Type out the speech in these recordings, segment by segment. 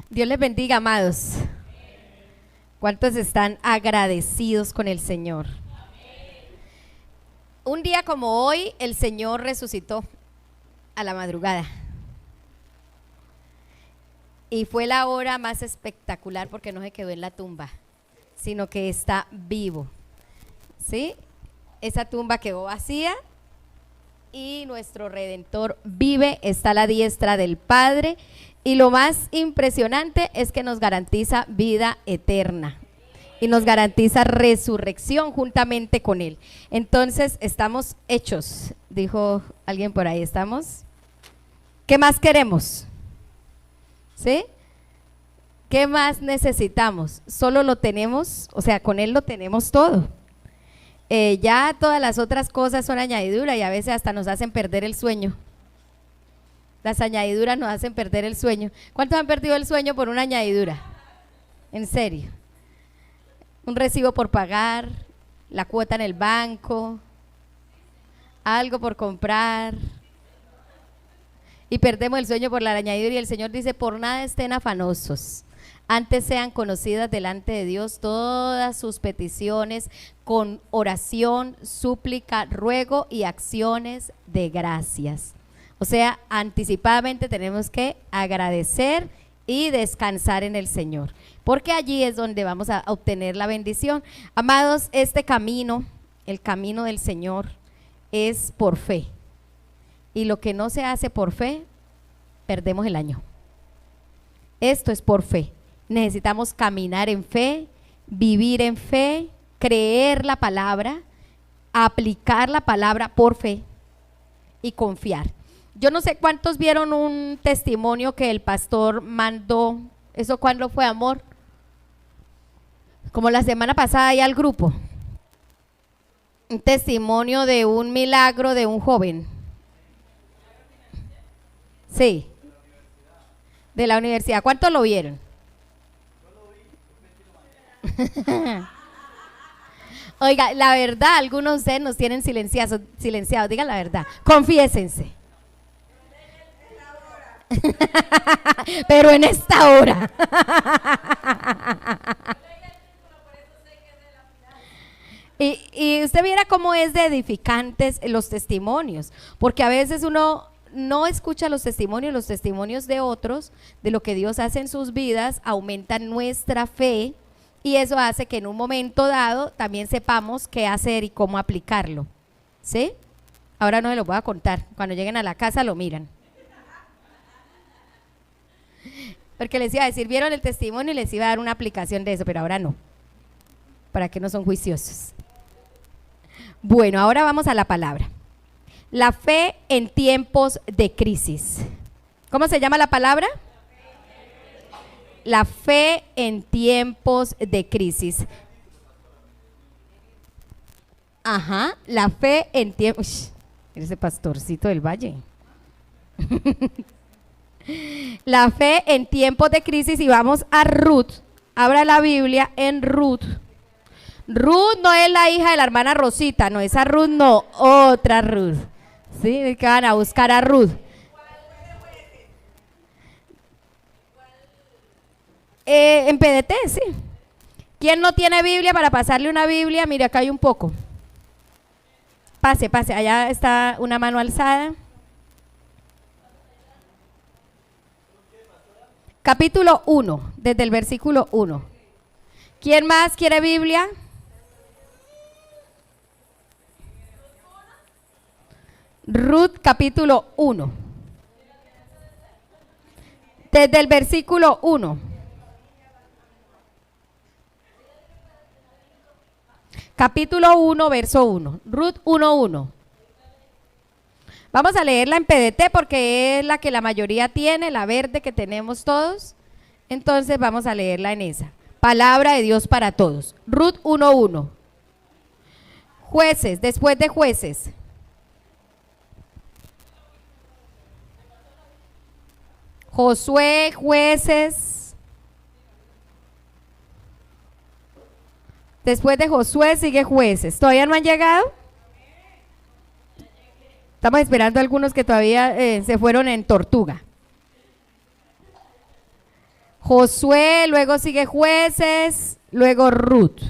Dios les bendiga, amados. ¿Cuántos están agradecidos con el Señor? Un día como hoy, el Señor resucitó a la madrugada. Y fue la hora más espectacular porque no se quedó en la tumba, sino que está vivo. ¿Sí? Esa tumba quedó vacía y nuestro Redentor vive, está a la diestra del Padre. Y lo más impresionante es que nos garantiza vida eterna y nos garantiza resurrección juntamente con Él. Entonces estamos hechos, dijo alguien por ahí, ¿estamos? ¿Qué más queremos? ¿Sí? ¿Qué más necesitamos? Solo lo tenemos, o sea, con Él lo tenemos todo. Ya todas las otras cosas son añadidura y a veces hasta nos hacen perder el sueño. Las añadiduras nos hacen perder el sueño. ¿Cuántos han perdido el sueño por una añadidura? En serio. Un recibo por pagar, la cuota en el banco, algo por comprar. Y perdemos el sueño por la añadidura y el Señor dice, por nada estén afanosos. Antes sean conocidas delante de Dios todas sus peticiones con oración, súplica, ruego y acciones de gracias. O sea, anticipadamente tenemos que agradecer y descansar en el Señor, porque allí es donde vamos a obtener la bendición. Amados, este camino, el camino del Señor, es por fe. Y lo que no se hace por fe, perdemos el año. Esto es por fe. Necesitamos caminar en fe, vivir en fe, creer la palabra, aplicar la palabra por fe y confiar. Yo no sé cuántos vieron un testimonio que el pastor mandó. ¿Eso cuándo fue, amor? Como la semana pasada ahí al grupo. Un testimonio de un milagro de un joven. Sí. De la universidad. ¿Cuántos lo vieron? Oiga, la verdad, algunos de ustedes nos tienen silenciados. Digan la verdad. Confiésense. Pero en esta hora. Y usted viera cómo es de edificantes los testimonios, porque a veces uno no escucha los testimonios de otros, de lo que Dios hace en sus vidas, aumentan nuestra fe y eso hace que en un momento dado también sepamos qué hacer y cómo aplicarlo. ¿Sí? Ahora no se lo voy a contar, cuando lleguen a la casa lo miran. Porque les iba a decir, vieron el testimonio y les iba a dar una aplicación de eso, pero ahora no. ¿Para qué no son juiciosos? Bueno, ahora vamos a la palabra. La fe en tiempos de crisis. ¿Cómo se llama la palabra? La fe en tiempos de crisis. Ajá, la fe en tiempos. Ese pastorcito del valle. La fe en tiempos de crisis y vamos a Ruth. Abra la Biblia en Ruth. Ruth no es la hija de la hermana Rosita, no, esa Ruth no, otra Ruth. ¿Sí? Que van a buscar a Ruth. En PDT, sí. ¿Quién no tiene Biblia para pasarle una Biblia? Mire, acá hay un poco. Pase, allá está una mano alzada. Capítulo 1, desde el versículo 1. ¿Quién más quiere Biblia? Ruth, capítulo 1. Desde el versículo 1. Capítulo 1, verso 1. Ruth 1:1. Vamos a leerla en PDT porque es la que la mayoría tiene, la verde que tenemos todos. Entonces vamos a leerla en esa. Palabra de Dios para todos. Ruth 1:1. Jueces, después de jueces. Josué, jueces. Después de Josué sigue jueces. ¿Todavía no han llegado? Estamos esperando a algunos que todavía se fueron en tortuga. Josué, luego sigue Jueces, luego Ruth.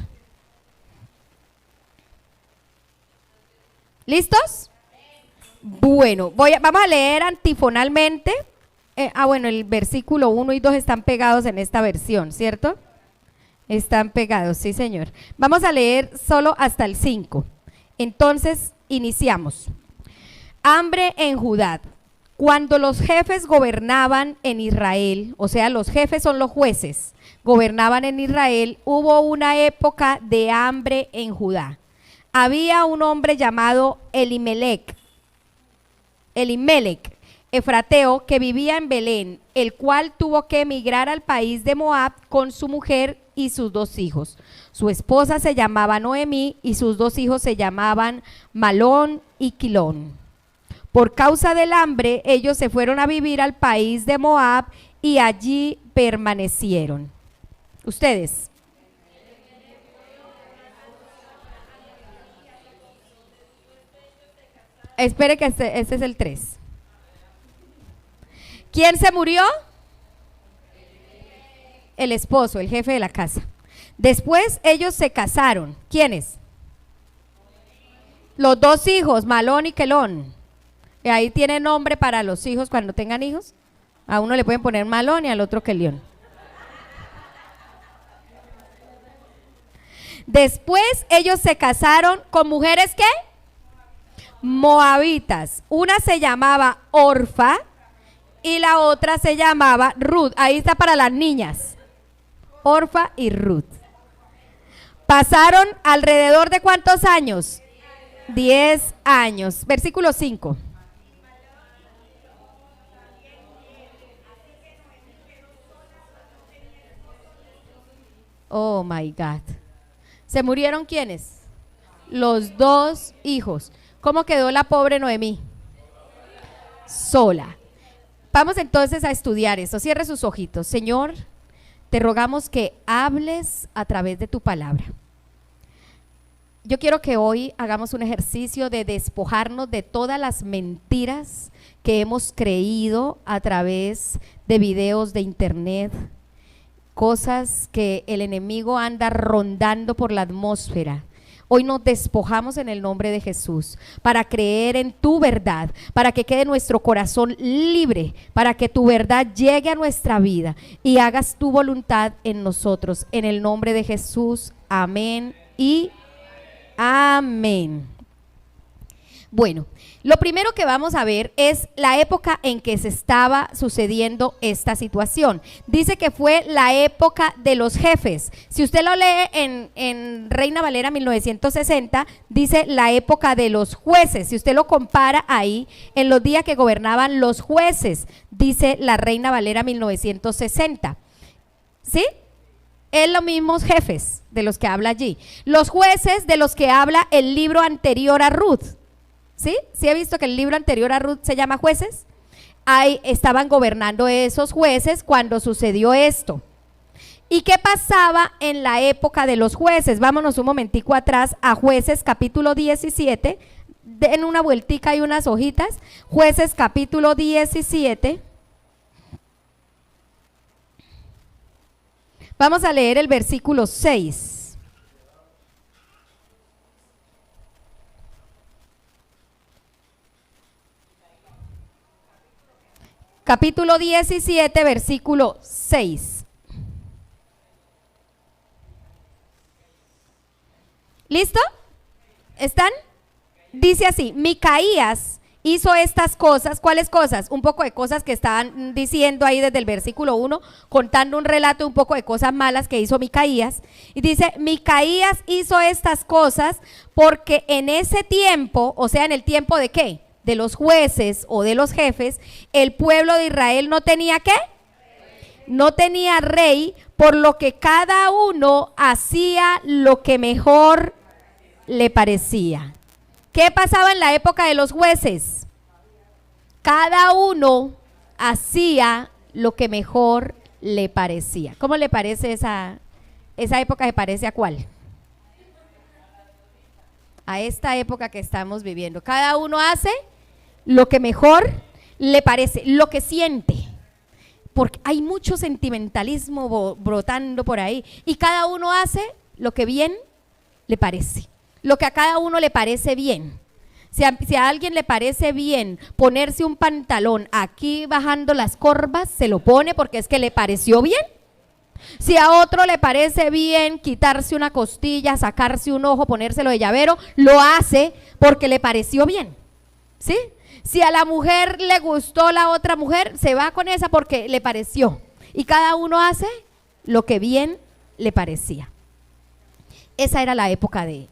¿Listos? Bueno, vamos a leer antifonalmente. Bueno, el versículo 1 y 2 están pegados en esta versión, ¿cierto? Están pegados, sí señor. Vamos a leer solo hasta el 5. Entonces, iniciamos. Hambre en Judá. Cuando los jefes gobernaban en Israel, o sea, los jefes son los jueces, gobernaban en Israel, hubo una época de hambre en Judá. Había un hombre llamado Elimelec, efrateo, que vivía en Belén, el cual tuvo que emigrar al país de Moab con su mujer y sus 2 hijos. Su esposa se llamaba Noemí y sus 2 hijos se llamaban Malón y Quilón. Por causa del hambre, ellos se fueron a vivir al país de Moab y allí permanecieron. Ustedes. Espere que este es el 3. ¿Quién se murió? El esposo, el jefe de la casa. Después ellos se casaron. ¿Quiénes? Los 2 hijos, Malón y Quelón. Y ahí tiene nombre para los hijos cuando tengan hijos. A uno le pueden poner Malón y al otro Quelión. Después ellos se casaron con mujeres ¿qué? Moabitas. Una se llamaba Orfa y la otra se llamaba Ruth. Ahí está para las niñas. Orfa y Ruth. Pasaron alrededor de ¿cuántos años? 10 años. Versículo 5. Oh my God. ¿Se murieron quiénes? Los 2 hijos. ¿Cómo quedó la pobre Noemí? Sola. Vamos entonces a estudiar esto. Cierre sus ojitos. Señor, te rogamos que hables a través de tu palabra. Yo quiero que hoy hagamos un ejercicio de despojarnos de todas las mentiras que hemos creído a través de videos de internet, cosas que el enemigo anda rondando por la atmósfera. Hoy nos despojamos en el nombre de Jesús para creer en tu verdad, para que quede nuestro corazón libre, para que tu verdad llegue a nuestra vida y hagas tu voluntad en nosotros. En el nombre de Jesús, amén y amén. Bueno, lo primero que vamos a ver es la época en que se estaba sucediendo esta situación. Dice que fue la época de los jefes. Si usted lo lee en Reina Valera 1960, dice la época de los jueces. Si usted lo compara ahí, en los días que gobernaban los jueces, dice la Reina Valera 1960. ¿Sí? Es los mismos jefes de los que habla allí. Los jueces de los que habla el libro anterior a Ruth. ¿Sí? ¿Sí he visto que el libro anterior a Ruth se llama Jueces? Ahí estaban gobernando esos jueces cuando sucedió esto. ¿Y qué pasaba en la época de los jueces? Vámonos un momentico atrás a Jueces capítulo 17. Den una vueltica y unas hojitas. Jueces capítulo 17. Vamos a leer el versículo 6. Capítulo 17, versículo 6. ¿Listo? ¿Están? Dice así: Micaías hizo estas cosas. ¿Cuáles cosas? Un poco de cosas que estaban diciendo ahí desde el versículo 1, contando un relato de un poco de cosas malas que hizo Micaías. Y dice: Micaías hizo estas cosas porque en ese tiempo, o sea, en el tiempo de ¿qué? De los jueces o de los jefes, el pueblo de Israel no tenía ¿qué? No tenía rey, por lo que cada uno hacía lo que mejor le parecía. ¿Qué pasaba en la época de los jueces? Cada uno hacía lo que mejor le parecía. ¿Cómo le parece esa época? ¿Se parece a cuál? A esta época que estamos viviendo. Cada uno hace lo que mejor le parece, lo que siente. porque hay mucho sentimentalismo brotando por ahí y cada uno hace lo que bien le parece, lo que a cada uno le parece bien. Si a alguien le parece bien ponerse un pantalón aquí bajando las corvas, se lo pone porque es que le pareció bien. Si a otro le parece bien quitarse una costilla, sacarse un ojo, ponérselo de llavero, lo hace porque le pareció bien, ¿sí? Si a la mujer le gustó la otra mujer, se va con esa porque le pareció. Y cada uno hace lo que bien le parecía. Esa era la época de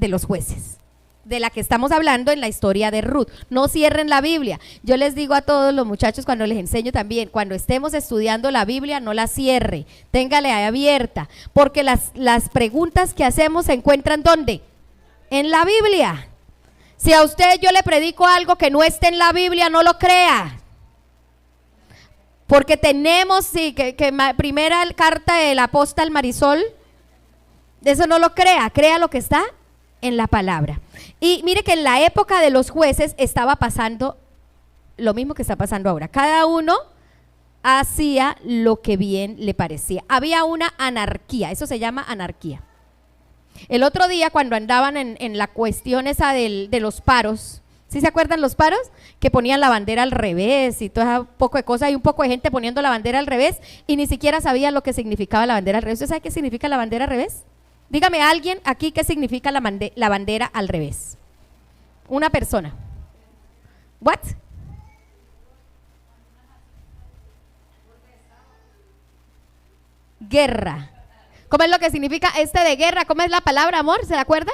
los jueces, de la que estamos hablando en la historia de Ruth. No cierren la Biblia. Yo les digo a todos los muchachos cuando les enseño también, cuando estemos estudiando la Biblia, no la cierre, téngala ahí abierta, porque las preguntas que hacemos se encuentran ¿dónde? En la Biblia. Si a usted yo le predico algo que no esté en la Biblia, no lo crea. Porque tenemos, sí, que primera carta del apóstol Marisol, eso no lo crea, crea lo que está en la palabra. Y mire que en la época de los jueces estaba pasando lo mismo que está pasando ahora. Cada uno hacía lo que bien le parecía. Había una anarquía, eso se llama anarquía. El otro día cuando andaban en la cuestión esa de los paros, ¿sí se acuerdan los paros? Que ponían la bandera al revés y todo ese poco de cosas, hay un poco de gente poniendo la bandera al revés y ni siquiera sabía lo que significaba la bandera al revés. ¿Usted sabe qué significa la bandera al revés? Dígame a alguien aquí qué significa la bandera al revés. Una persona. ¿What? Guerra. ¿Cómo es lo que significa de guerra? ¿Cómo es la palabra, amor? ¿Se la acuerda?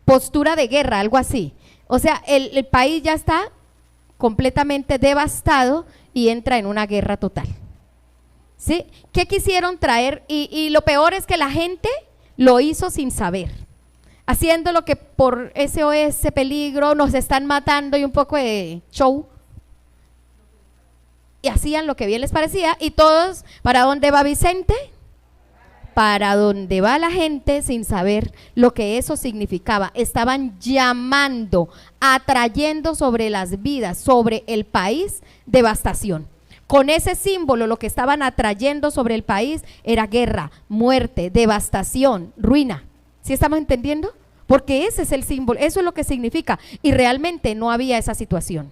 Postura de guerra, algo así. O sea, el país ya está completamente devastado y entra en una guerra total. ¿Sí? ¿Qué quisieron traer? Y lo peor es que la gente lo hizo sin saber, haciendo lo que por SOS, peligro, nos están matando y un poco de show. Y hacían lo que bien les parecía y todos, ¿para dónde va Vicente? Para dónde va la gente sin saber lo que eso significaba. Estaban llamando, atrayendo sobre las vidas, sobre el país, devastación. Con ese símbolo lo que estaban atrayendo sobre el país era guerra, muerte, devastación, ruina. ¿Sí estamos entendiendo? Porque ese es el símbolo, eso es lo que significa. Y realmente no había esa situación.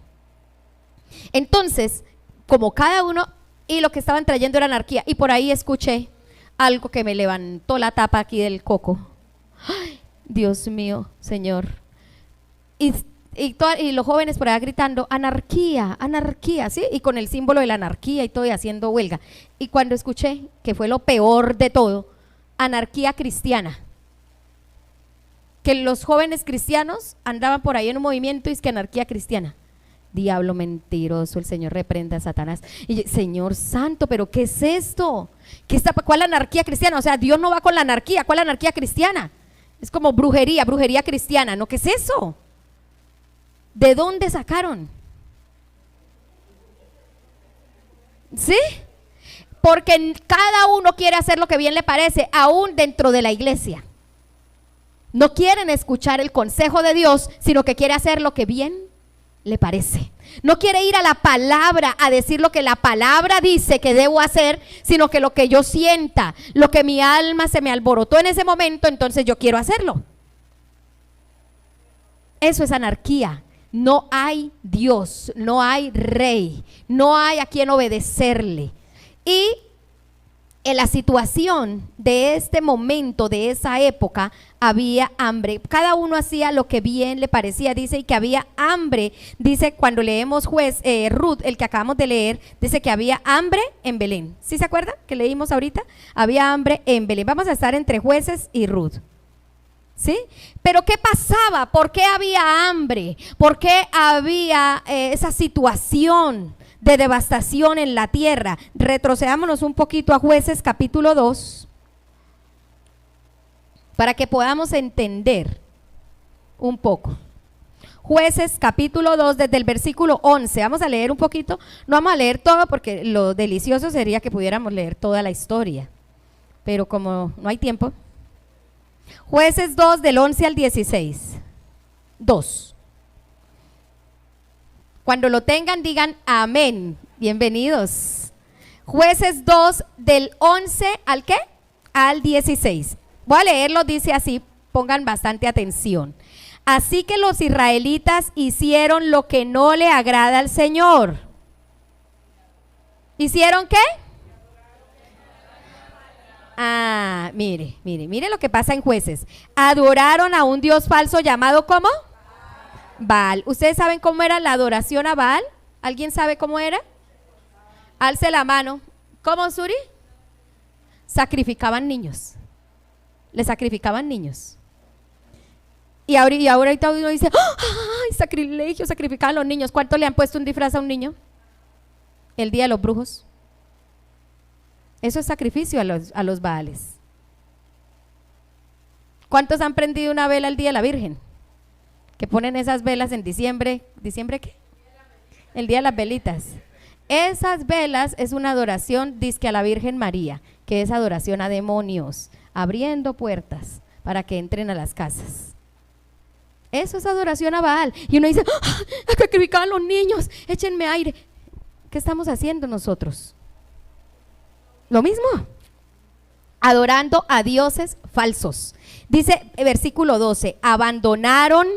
Entonces, como cada uno, y lo que estaban trayendo era anarquía. Y por ahí escuché algo que me levantó la tapa aquí del coco. Ay, Dios mío, Señor. Y los jóvenes por allá gritando, anarquía, anarquía, ¿sí? Y con el símbolo de la anarquía y todo, y haciendo huelga. Y cuando escuché, que fue lo peor de todo, anarquía cristiana. Que los jóvenes cristianos andaban por ahí en un movimiento y es que anarquía cristiana. Diablo mentiroso, el Señor reprenda a Satanás. Y Señor santo, ¿pero qué es esto? ¿Cuál anarquía cristiana? O sea, Dios no va con la anarquía. ¿Cuál anarquía cristiana? Es como brujería cristiana. ¿No? ¿Qué es eso? ¿De dónde sacaron? ¿Sí? Porque cada uno quiere hacer lo que bien le parece, aún dentro de la iglesia. No quieren escuchar el consejo de Dios, sino que quiere hacer lo que bien le parece. No quiere ir a la palabra a decir lo que la palabra dice que debo hacer, sino que lo que yo sienta, lo que mi alma se me alborotó en ese momento, entonces yo quiero hacerlo. Eso es anarquía. No hay Dios, no hay rey, no hay a quien obedecerle. Y en la situación de este momento, de esa época, había hambre. Cada uno hacía lo que bien le parecía, dice, y que había hambre. Dice, cuando leemos Ruth, el que acabamos de leer, dice que había hambre en Belén. ¿Sí se acuerdan que leímos ahorita? Había hambre en Belén. Vamos a estar entre Jueces y Ruth. ¿Sí? Pero ¿qué pasaba? ¿Por qué había hambre? ¿Por qué había esa situación de devastación en la tierra? Retrocedámonos un poquito a Jueces capítulo 2 para que podamos entender un poco. Jueces capítulo 2 desde el versículo 11, vamos a leer un poquito, no vamos a leer todo porque lo delicioso sería que pudiéramos leer toda la historia, pero como no hay tiempo. Jueces 2 del 11 al 16, 2. Cuando lo tengan, digan amén. Bienvenidos. Jueces 2 del 11 ¿al qué? Al 16. Voy a leerlo, dice así, pongan bastante atención. Así que los israelitas hicieron lo que no le agrada al Señor. ¿Hicieron qué? Mire lo que pasa en Jueces. Adoraron a un dios falso llamado ¿cómo? Baal. ¿Ustedes saben cómo era la adoración a Baal? ¿Alguien sabe cómo era? Alce la mano. ¿Cómo, Suri? Sacrificaban niños. Le sacrificaban niños. Y ahorita uno dice, ¡ay, sacrilegio! Sacrificaban a los niños. ¿Cuánto le han puesto un disfraz a un niño? El día de los brujos. Eso es sacrificio a los Baales. ¿Cuántos han prendido una vela el día de la Virgen? Que ponen esas velas en diciembre. ¿Diciembre qué? El día de las velitas. Esas velas es una adoración dizque a la Virgen María, que es adoración a demonios, abriendo puertas para que entren a las casas. Eso es adoración a Baal. Y uno dice, sacrificaban los niños, échenme aire. ¿Qué estamos haciendo nosotros? Lo mismo, adorando a dioses falsos. Dice versículo 12, abandonaron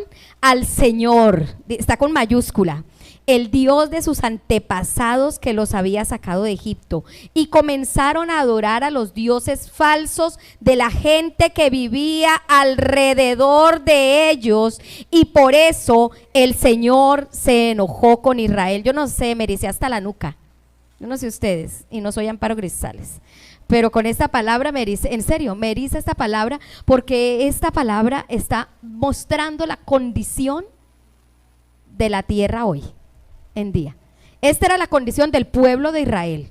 al Señor, está con mayúscula, el Dios de sus antepasados que los había sacado de Egipto, y comenzaron a adorar a los dioses falsos de la gente que vivía alrededor de ellos, y por eso el Señor se enojó con Israel. Yo no sé, me ericé hasta la nuca. Yo no sé ustedes, y no soy Amparo Grisales, pero con esta palabra me eriza, en serio, me eriza esta palabra, porque esta palabra está mostrando la condición de la tierra hoy en día. Esta era la condición del pueblo de Israel.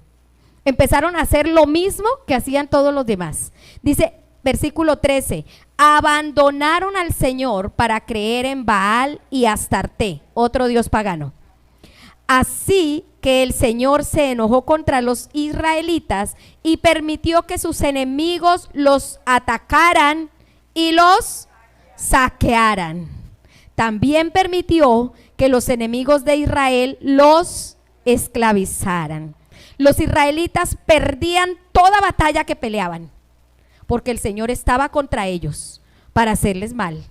Empezaron a hacer lo mismo que hacían todos los demás. Dice versículo 13, abandonaron al Señor para creer en Baal y Astarte, otro dios pagano. Así que el Señor se enojó contra los israelitas y permitió que sus enemigos los atacaran y los saquearan. También permitió que los enemigos de Israel los esclavizaran. Los israelitas perdían toda batalla que peleaban, porque el Señor estaba contra ellos para hacerles mal.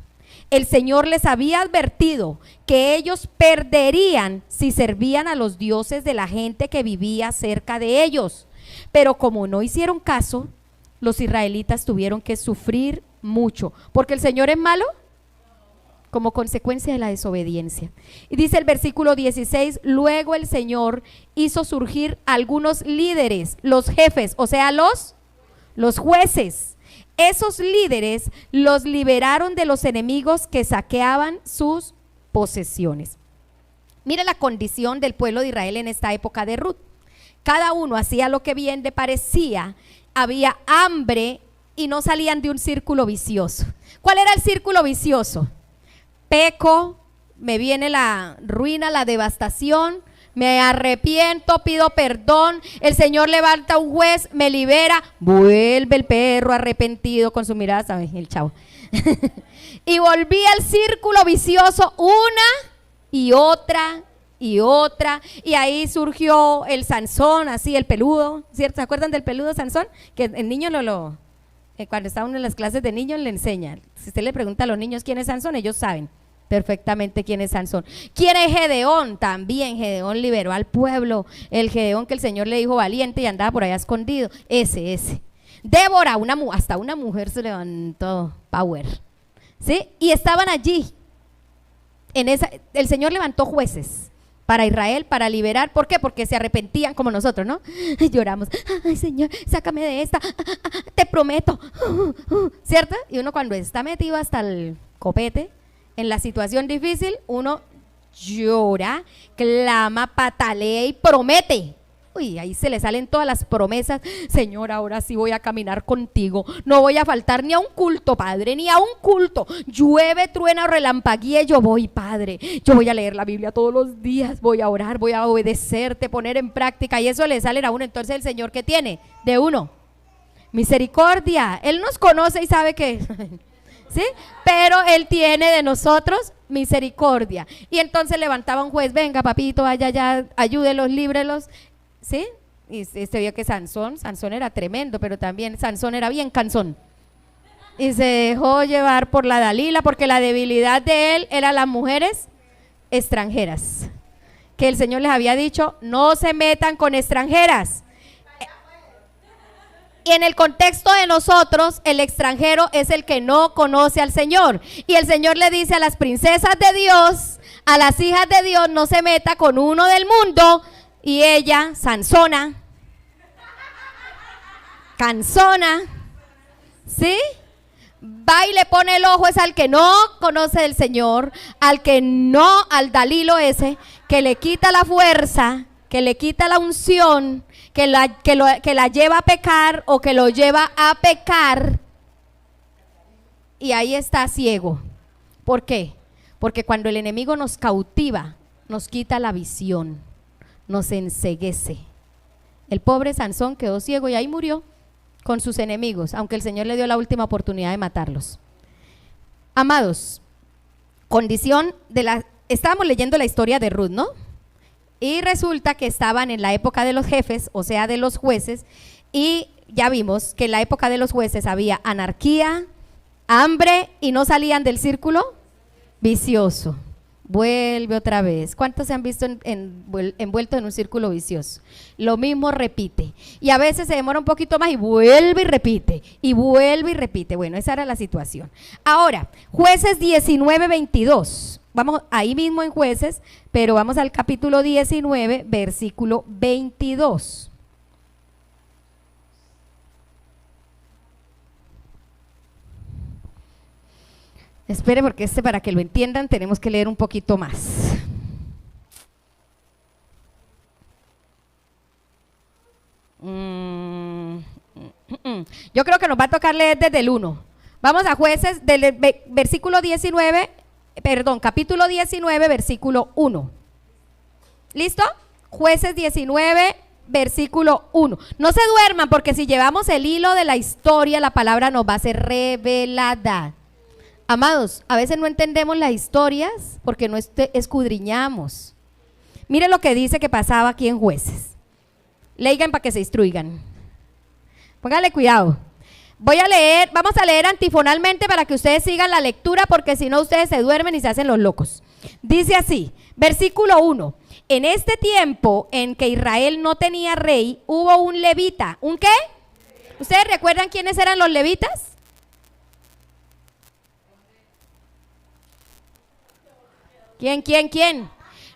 El Señor les había advertido que ellos perderían si servían a los dioses de la gente que vivía cerca de ellos. Pero como no hicieron caso, los israelitas tuvieron que sufrir mucho. ¿Porque el Señor es malo? Como consecuencia de la desobediencia. Y dice el versículo 16, luego el Señor hizo surgir algunos líderes, los jefes, o sea, los jueces. Esos líderes los liberaron de los enemigos que saqueaban sus posesiones. Mira la condición del pueblo de Israel en esta época de Ruth. Cada uno hacía lo que bien le parecía, había hambre y no salían de un círculo vicioso. ¿Cuál era el círculo vicioso? Peco, me viene la ruina, la devastación, me arrepiento, pido perdón, el Señor levanta un juez, me libera, vuelve el perro arrepentido con su mirada, ¿sabes? El chavo. Y volví al círculo vicioso una y otra y otra, y ahí surgió el Sansón, así el peludo, ¿cierto? ¿Se acuerdan del peludo Sansón? Que el niño cuando está uno en las clases de niños le enseña. Si usted le pregunta a los niños quién es Sansón, ellos saben perfectamente quién es Sansón. ¿Quién es Gedeón? También Gedeón liberó al pueblo, el Gedeón que el Señor le dijo valiente y andaba por allá escondido, ese. Débora, hasta una mujer se levantó, power, ¿sí? Y estaban allí, el Señor levantó jueces para Israel, para liberar. ¿Por qué? Porque se arrepentían como nosotros, ¿no? Lloramos, ay Señor, sácame de esta, te prometo, ¿cierto? Y uno cuando está metido hasta el copete en la situación difícil, uno llora, clama, patalea y promete. Uy, ahí se le salen todas las promesas. Señor, ahora sí voy a caminar contigo, no voy a faltar ni a un culto, Padre, ni a un culto. Llueve, truena, relampaguee, yo voy, Padre, yo voy a leer la Biblia todos los días, voy a orar, voy a obedecerte, poner en práctica. Y eso le sale a uno. Entonces el Señor, ¿qué tiene de uno? Misericordia. Él nos conoce y sabe que ¿sí? Pero Él tiene de nosotros misericordia. Y entonces levantaba un juez, venga papito, vaya ya, ayúdelos, líbrelos, ¿sí? Y se vio que Sansón era tremendo, pero también Sansón era bien cansón. Y se dejó llevar por la Dalila, porque la debilidad de él eran las mujeres extranjeras. Que el Señor les había dicho, no se metan con extranjeras. Y en el contexto de nosotros, el extranjero es el que no conoce al Señor. Y el Señor le dice a las princesas de Dios, a las hijas de Dios, no se meta con uno del mundo. Y ella, Sansona, cansona, ¿sí? Va y le pone el ojo es al que no conoce del Señor, al que no, al Dalilo ese, que le quita la fuerza, que le quita la unción, que la lleva a pecar o que lo lleva a pecar, y ahí está ciego. ¿Por qué? Porque cuando el enemigo nos cautiva, nos quita la visión, nos enceguece. El pobre Sansón quedó ciego y ahí murió con sus enemigos, aunque el Señor le dio la última oportunidad de matarlos. Amados, estábamos leyendo la historia de Ruth, ¿no? Y resulta que estaban en la época de los jefes, o sea, de los jueces, y ya vimos que en la época de los jueces había anarquía, hambre y no salían del círculo vicioso. Vuelve otra vez. ¿Cuántos se han visto envueltos en un círculo vicioso? Lo mismo repite. Y a veces se demora un poquito más y vuelve y repite. Y vuelve y repite. Bueno, esa era la situación. Ahora, Jueces 19:22. Vamos ahí mismo en Jueces, pero vamos al capítulo 19, versículo 22. Espere, porque para que lo entiendan tenemos que leer un poquito más. Yo creo que nos va a tocar leer desde el 1. Vamos a Jueces del capítulo 19, versículo 1. ¿Listo? Jueces 19, versículo 1. No se duerman, porque si llevamos el hilo de la historia, la palabra nos va a ser revelada. Amados, a veces no entendemos las historias porque no escudriñamos. Mire lo que dice que pasaba aquí en Jueces. Leigan para que se instruigan. Póngale cuidado. Vamos a leer antifonalmente para que ustedes sigan la lectura, porque si no ustedes se duermen y se hacen los locos. Dice así, versículo 1. En este tiempo en que Israel no tenía rey, hubo un levita. ¿Un qué? ¿Ustedes recuerdan quiénes eran los levitas? ¿Quién?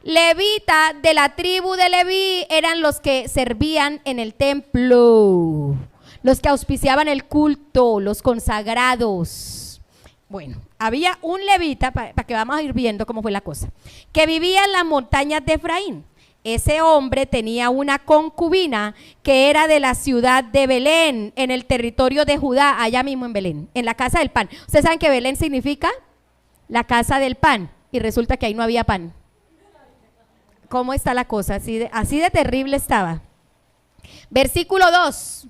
Levita, de la tribu de Leví, eran los que servían en el templo, los que auspiciaban el culto, los consagrados. Bueno, había un levita, para que vamos a ir viendo cómo fue la cosa, que vivía en las montañas de Efraín. Ese hombre tenía una concubina que era de la ciudad de Belén, en el territorio de Judá, allá mismo en Belén, en la casa del pan. ¿Ustedes saben que Belén significa la casa del pan? Y resulta que ahí no había pan. ¿Cómo está la cosa? Así de terrible estaba. Versículo 2.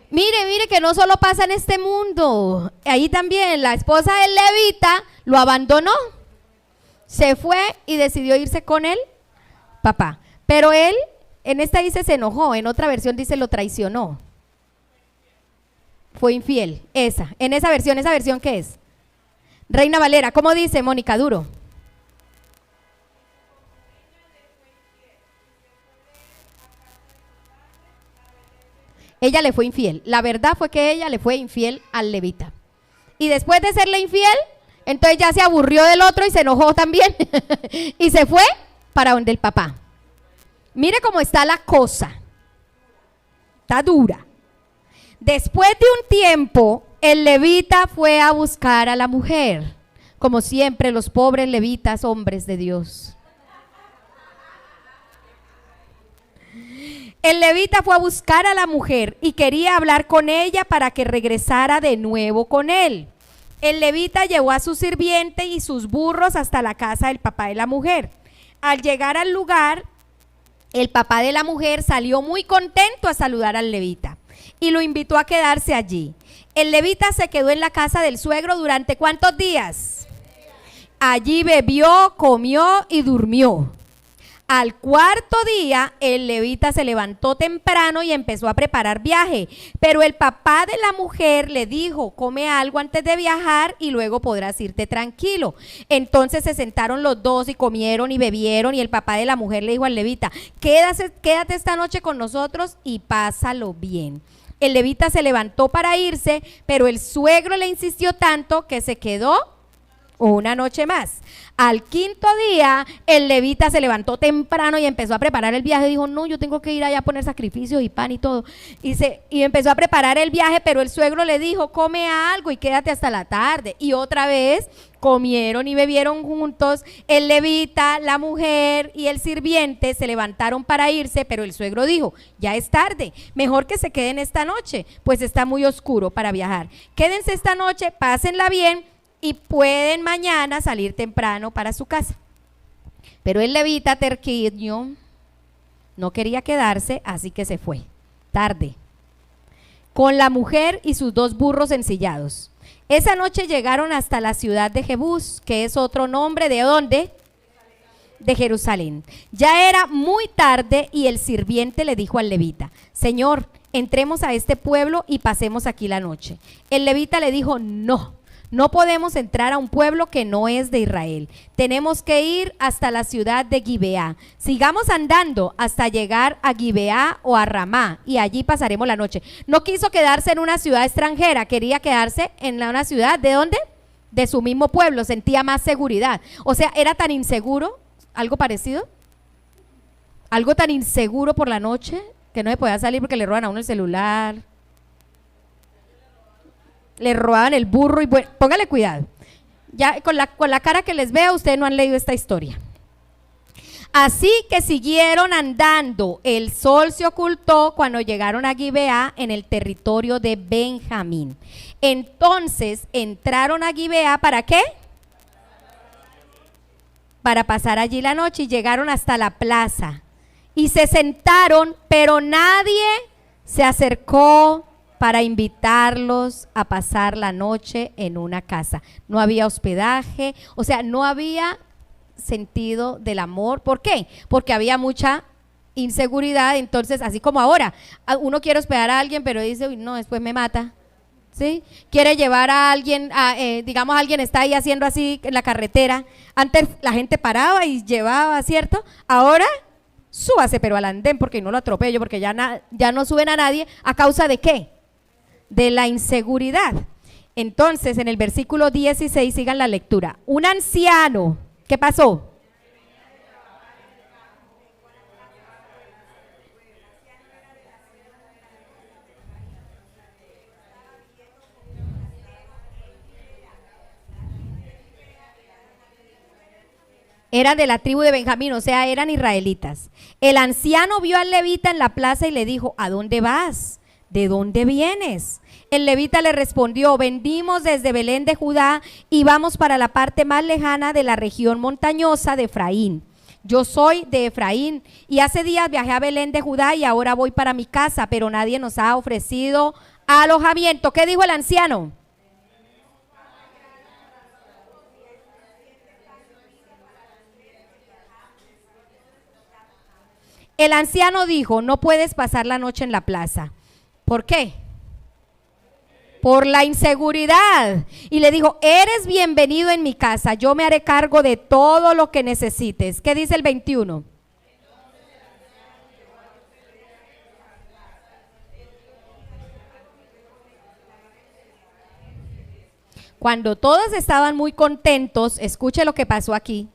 Mire que no solo pasa en este mundo. Ahí también la esposa del levita lo abandonó. Se fue y decidió irse con él, papá. Pero él, en esta dice se enojó, en otra versión dice lo traicionó. Fue infiel, en esa versión ¿qué es? Reina Valera, ¿cómo dice Mónica Duro? Ella le fue infiel. La verdad fue que ella le fue infiel al levita. Y después de serle infiel, entonces ya se aburrió del otro y se enojó también. Y se fue para donde el papá. Mire cómo está la cosa. Está dura. Después de un tiempo, el levita fue a buscar a la mujer. Como siempre, los pobres levitas, hombres de Dios. El levita fue a buscar a la mujer y quería hablar con ella para que regresara de nuevo con él. El levita llevó a su sirviente y sus burros hasta la casa del papá de la mujer. al llegar al lugar, el papá de la mujer salió muy contento a saludar al levita y lo invitó a quedarse allí. El levita se quedó en la casa del suegro durante ¿cuántos días? Allí bebió, comió y durmió. Al cuarto día, el levita se levantó temprano y empezó a preparar viaje. Pero el papá de la mujer le dijo, come algo antes de viajar y luego podrás irte tranquilo. Entonces se sentaron los dos y comieron y bebieron, y el papá de la mujer le dijo al levita, quédate esta noche con nosotros y pásalo bien. El levita se levantó para irse, pero el suegro le insistió tanto que se quedó una noche más. Al quinto día, el levita se levantó temprano y empezó a preparar el viaje. Dijo, no, yo tengo que ir allá a poner sacrificios y pan y todo. Y empezó a preparar el viaje, pero el suegro le dijo, come algo y quédate hasta la tarde. Y otra vez comieron y bebieron juntos. El levita, la mujer y el sirviente se levantaron para irse, pero el suegro dijo, ya es tarde, mejor que se queden esta noche, pues está muy oscuro para viajar. Quédense esta noche, pásenla bien y pueden mañana salir temprano para su casa. Pero el levita terquillo no quería quedarse, así que se fue, tarde, con la mujer y sus 2 burros ensillados. Esa noche llegaron hasta la ciudad de Jebús, que es otro nombre ¿de dónde? De Jerusalén. Ya era muy tarde y el sirviente le dijo al levita, Señor, entremos a este pueblo y pasemos aquí la noche. El levita le dijo, no podemos entrar a un pueblo que no es de Israel. Tenemos que ir hasta la ciudad de Gibeá. Sigamos andando hasta llegar a Gibeá o a Ramá y allí pasaremos la noche. No quiso quedarse en una ciudad extranjera, quería quedarse en una ciudad, ¿de dónde? De su mismo pueblo, sentía más seguridad. O sea, era tan inseguro, algo parecido, algo tan inseguro por la noche que no se podía salir porque le roban a uno el celular, le robaban el burro y bueno, póngale cuidado. Ya con la cara que les veo, ustedes no han leído esta historia. Así que siguieron andando. El sol se ocultó cuando llegaron a Gibeá en el territorio de Benjamín. Entonces entraron a Gibeá, ¿para qué? Para pasar allí la noche, y llegaron hasta la plaza y se sentaron, pero nadie se acercó para invitarlos a pasar la noche en una casa. No había hospedaje, o sea, no había sentido del amor. ¿Por qué? Porque había mucha inseguridad. Entonces, así como ahora, uno quiere hospedar a alguien, pero dice, uy, no, después me mata. ¿Sí? Quiere llevar a alguien, digamos, alguien está ahí haciendo así en la carretera. Antes la gente paraba y llevaba, ¿cierto? Ahora, súbase, pero al andén, porque no lo atropello, porque ya no suben a nadie. ¿A causa de qué? De la inseguridad. Entonces, en el versículo 16, sigan la lectura. Un anciano, ¿qué pasó? Eran de la tribu de Benjamín, o sea, eran israelitas. El anciano vio al levita en la plaza y le dijo, ¿a dónde vas? ¿De dónde vienes? El levita le respondió, venimos desde Belén de Judá y vamos para la parte más lejana de la región montañosa de Efraín. Yo soy de Efraín y hace días viajé a Belén de Judá y ahora voy para mi casa, pero nadie nos ha ofrecido alojamiento. ¿Qué dijo el anciano? El anciano dijo, no puedes pasar la noche en la plaza. ¿Por qué? Por la inseguridad. Y le dijo, eres bienvenido en mi casa, yo me haré cargo de todo lo que necesites. ¿Qué dice el 21? Cuando todos estaban muy contentos, escuche lo que pasó aquí.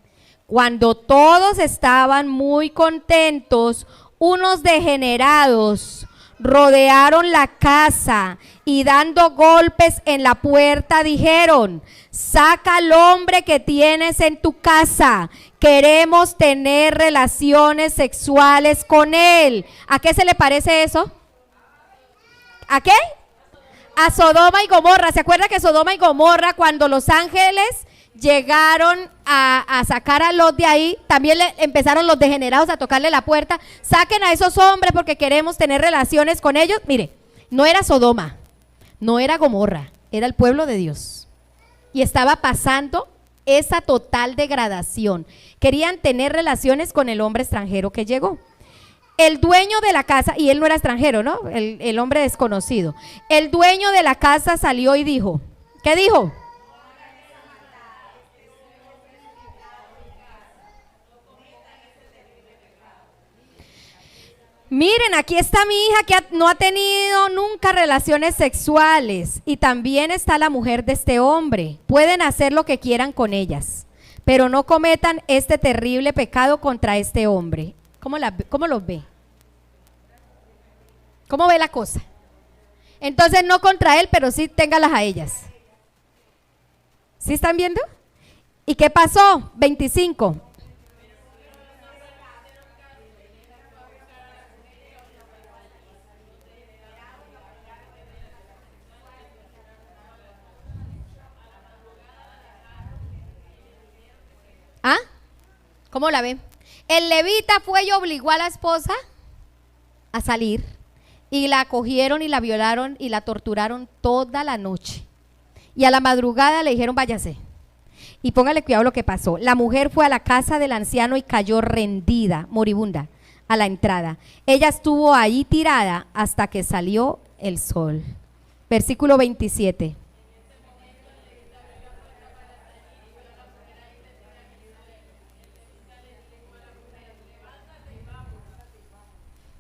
Cuando todos estaban muy contentos, unos degenerados rodearon la casa y dando golpes en la puerta dijeron, saca al hombre que tienes en tu casa, queremos tener relaciones sexuales con él. ¿A qué se le parece eso? ¿A qué? A Sodoma y Gomorra. ¿Se acuerda que Sodoma y Gomorra, cuando los ángeles llegaron a sacar a Lot de ahí. También empezaron los degenerados a tocarle la puerta. Saquen a esos hombres porque queremos tener relaciones con ellos. Mire, no era Sodoma, no era Gomorra, era el pueblo de Dios. Y estaba pasando esa total degradación. Querían tener relaciones con el hombre extranjero que llegó. El dueño de la casa, y él no era extranjero, ¿no? El hombre desconocido. El dueño de la casa salió y dijo, ¿qué dijo? Miren, aquí está mi hija que no ha tenido nunca relaciones sexuales y también está la mujer de este hombre. Pueden hacer lo que quieran con ellas, pero no cometan este terrible pecado contra este hombre. ¿Cómo los ve? ¿Cómo ve la cosa? Entonces no contra él, pero sí téngalas a ellas. ¿Sí están viendo? ¿Y qué pasó? 25. ¿Ah? ¿Cómo la ven? El levita fue y obligó a la esposa a salir y la cogieron y la violaron y la torturaron toda la noche. Y a la madrugada le dijeron váyase. Y póngale cuidado lo que pasó. La mujer fue a la casa del anciano y cayó rendida, moribunda, a la entrada. Ella estuvo ahí tirada hasta que salió el sol. Versículo 27.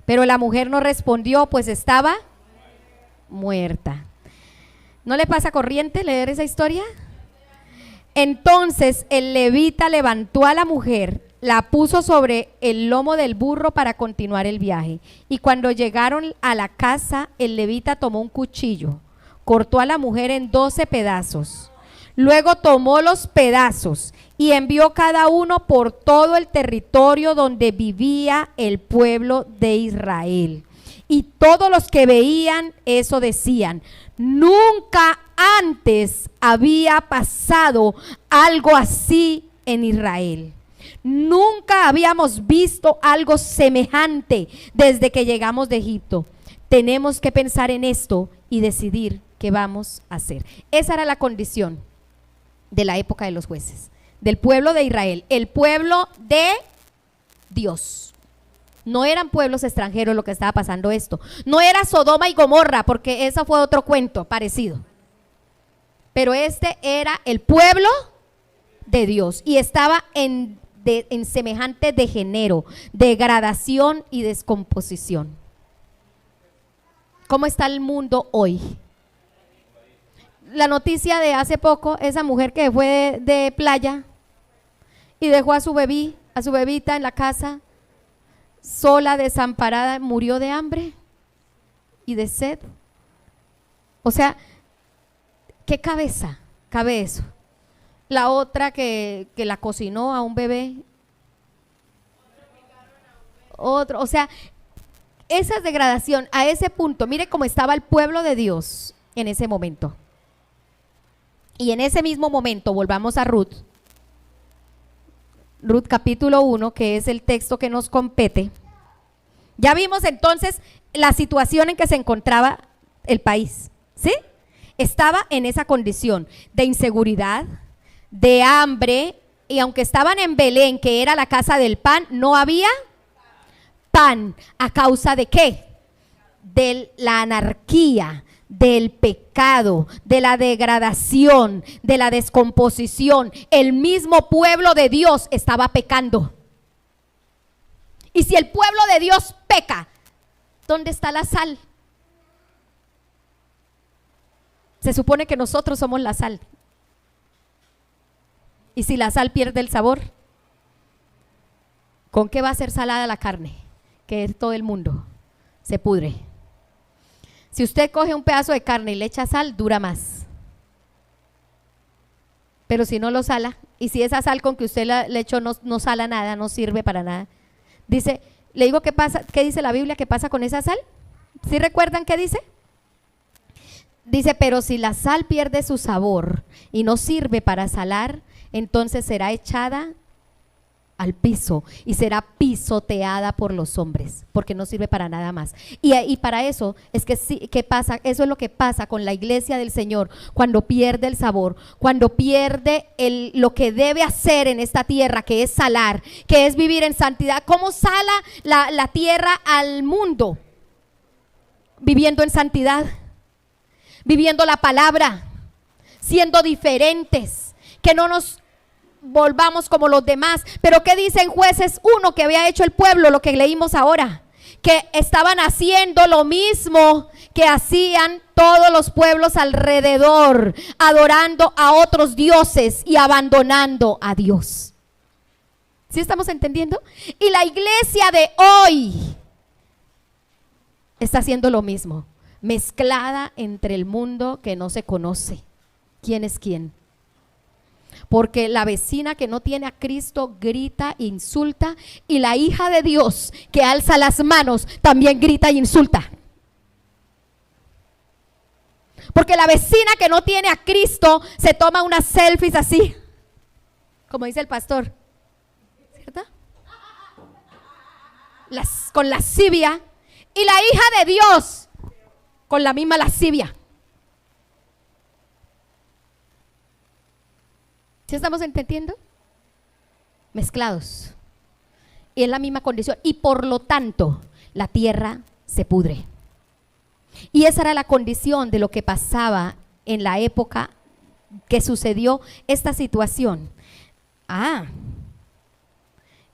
Pero la mujer no respondió, pues estaba muerta. ¿No le pasa corriente leer esa historia? Entonces el levita levantó a la mujer, la puso sobre el lomo del burro para continuar el viaje. Y cuando llegaron a la casa, el levita tomó un cuchillo, cortó a la mujer en 12 pedazos. Luego tomó los pedazos y envió cada uno por todo el territorio donde vivía el pueblo de Israel. Y todos los que veían eso decían, nunca antes había pasado algo así en Israel. Nunca habíamos visto algo semejante desde que llegamos de Egipto. Tenemos que pensar en esto y decidir qué vamos a hacer. Esa era la condición de la época de los jueces, del pueblo de Israel, el pueblo de Dios. No eran pueblos extranjeros lo que estaba pasando esto. No era Sodoma y Gomorra, porque eso fue otro cuento parecido. Pero este era el pueblo de Dios y estaba en semejante degenero, degradación y descomposición. ¿Cómo está el mundo hoy? La noticia de hace poco, esa mujer que fue de playa y dejó a su bebita en la casa, sola, desamparada, murió de hambre y de sed. O sea, ¿qué cabeza cabe eso? La otra que la cocinó a un bebé. Otro, o sea, esa degradación a ese punto. Mire cómo estaba el pueblo de Dios en ese momento. Y en ese mismo momento, volvamos a Ruth. Ruth capítulo 1, que es el texto que nos compete. Ya vimos entonces la situación en que se encontraba el país, ¿sí? Estaba en esa condición de inseguridad, de hambre, y aunque estaban en Belén, que era la casa del pan, no había pan. ¿A causa de qué? De la anarquía, del pecado, de la degradación, de la descomposición. El mismo pueblo de Dios estaba pecando. Y si el pueblo de Dios peca, ¿dónde está la sal? Se supone que nosotros somos la sal. Y si la sal pierde el sabor, ¿con qué va a ser salada la carne? Que es todo el mundo, se pudre. Si usted coge un pedazo de carne y le echa sal, dura más. Pero si no lo sala, y si esa sal con que usted le echó no sala nada, no sirve para nada. Dice, le digo, ¿qué dice la Biblia que pasa con esa sal? ¿Sí recuerdan qué dice? Dice, pero si la sal pierde su sabor y no sirve para salar, entonces será echada al piso y será pisoteada por los hombres, porque no sirve para nada más. Y para eso es que sí, ¿qué pasa? Eso es lo que pasa con la iglesia del Señor cuando pierde el sabor, cuando pierde lo que debe hacer en esta tierra, que es salar, que es vivir en santidad. ¿Cómo sala la tierra al mundo? Viviendo en santidad, viviendo la palabra, siendo diferentes, que no nos volvamos como los demás. Pero ¿qué dice en Jueces 1 que había hecho el pueblo? Lo que leímos ahora, que estaban haciendo lo mismo que hacían todos los pueblos alrededor, adorando a otros dioses y abandonando a Dios. ¿Sí estamos entendiendo? Y la iglesia de hoy está haciendo lo mismo, mezclada entre el mundo que no se conoce quién es quién. Porque la vecina que no tiene a Cristo grita e insulta, y la hija de Dios que alza las manos también grita e insulta. Porque la vecina que no tiene a Cristo se toma unas selfies así, como dice el pastor, ¿cierto? Con lascivia, y la hija de Dios con la misma lascivia. ¿Sí estamos entendiendo? Mezclados. Y es la misma condición. Y por lo tanto, la tierra se pudre. Y esa era la condición de lo que pasaba en la época que sucedió esta situación.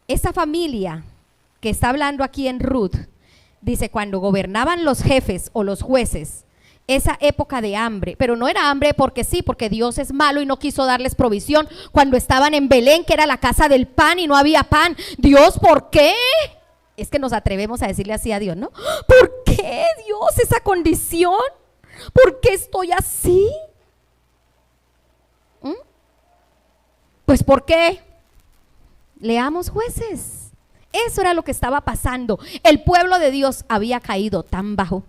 Esa familia que está hablando aquí en Ruth, dice, cuando gobernaban los jefes o los jueces, esa época de hambre, pero no era hambre porque sí, porque Dios es malo y no quiso darles provisión. Cuando estaban en Belén, que era la casa del pan, y no había pan, Dios, ¿por qué? Es que nos atrevemos a decirle así a Dios, ¿no? ¿Por qué, Dios, esa condición? ¿Por qué estoy así? Pues ¿por qué? Leamos Jueces. Eso era lo que estaba pasando. El pueblo de Dios había caído tan bajo,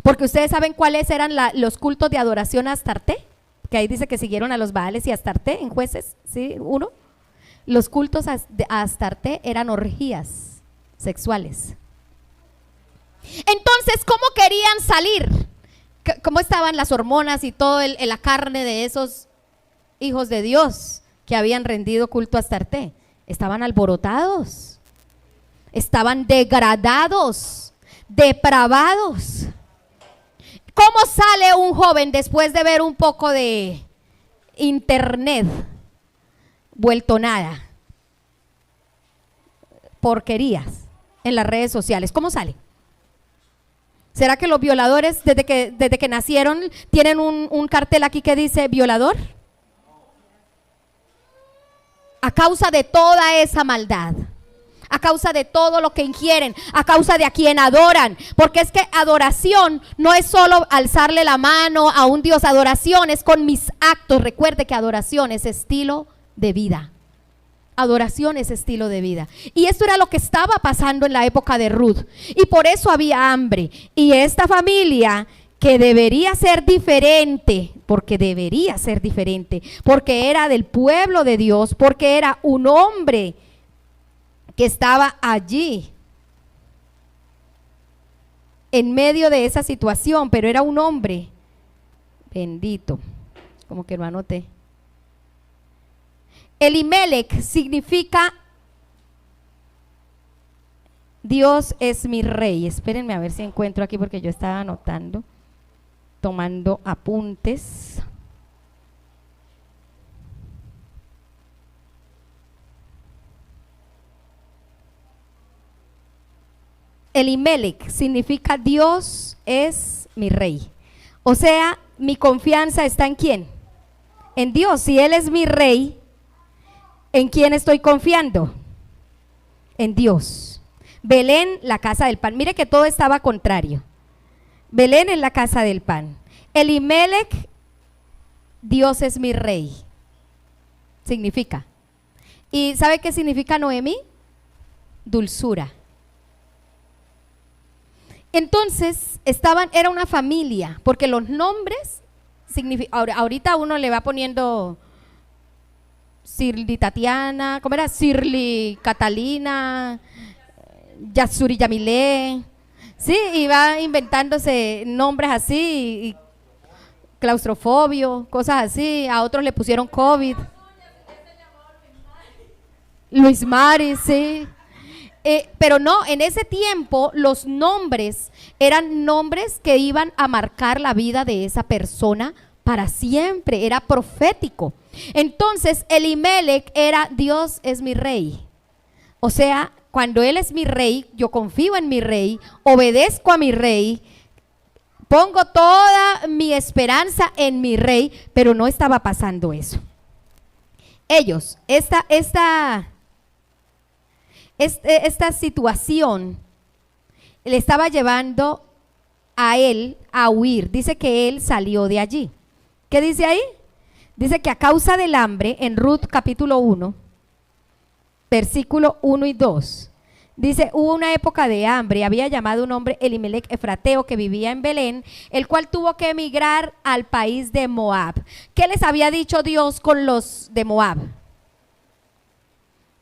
porque ustedes saben cuáles eran los cultos de adoración a Astarte, que ahí dice que siguieron a los Baales y a Astarte en Jueces, ¿sí? 1. Los cultos a Astarte eran orgías sexuales. Entonces, ¿cómo querían salir? ¿Cómo estaban las hormonas y todo la carne de esos hijos de Dios que habían rendido culto a Astarte? Estaban alborotados, estaban degradados, depravados. ¿Cómo sale un joven después de ver un poco de internet vuelto nada? Porquerías en las redes sociales. ¿Cómo sale? ¿Será que los violadores desde que nacieron tienen un cartel aquí que dice violador? A causa de toda esa maldad, a causa de todo lo que ingieren, a causa de a quien adoran, porque es que adoración no es solo alzarle la mano a un Dios, adoración es con mis actos. Recuerde que adoración es estilo de vida. Adoración es estilo de vida. Y esto era lo que estaba pasando en la época de Ruth, y por eso había hambre. Y esta familia, que debería ser diferente, porque era del pueblo de Dios, porque era un hombre que estaba allí en medio de esa situación, pero era un hombre bendito, como que lo anoté. Elimelech significa Dios es mi rey. Espérenme a ver si encuentro aquí, porque yo estaba anotando, tomando apuntes. Elimelech significa Dios es mi rey. O sea, mi confianza está ¿en quién? En Dios. Si Él es mi rey, ¿en quién estoy confiando? En Dios. Belén, la casa del pan. Mire que todo estaba contrario. Belén en la casa del pan. Elimelech, Dios es mi rey. Significa. ¿Y sabe qué significa Noemí? Dulzura. Entonces era una familia, porque los nombres ahorita uno le va poniendo Sirli Tatiana, ¿cómo era? Sirli Catalina, Yatsuri Yamile, sí, y va inventándose nombres así, y claustrofobio, cosas así, a otros le pusieron COVID. Luis Mari, sí. Pero no, en ese tiempo los nombres eran nombres que iban a marcar la vida de esa persona para siempre, era profético. Entonces Elimelech era Dios es mi rey. O sea, cuando Él es mi rey, yo confío en mi rey, obedezco a mi rey, pongo toda mi esperanza en mi rey, pero no estaba pasando eso. Ellos, esta situación le estaba llevando a él a huir. Dice que él salió de allí. ¿Qué dice ahí? Dice que a causa del hambre, en Ruth capítulo 1, versículo 1 y 2, dice, hubo una época de hambre, había llamado un hombre Elimelech Efrateo que vivía en Belén, el cual tuvo que emigrar al país de Moab. ¿Qué les había dicho Dios con los de Moab?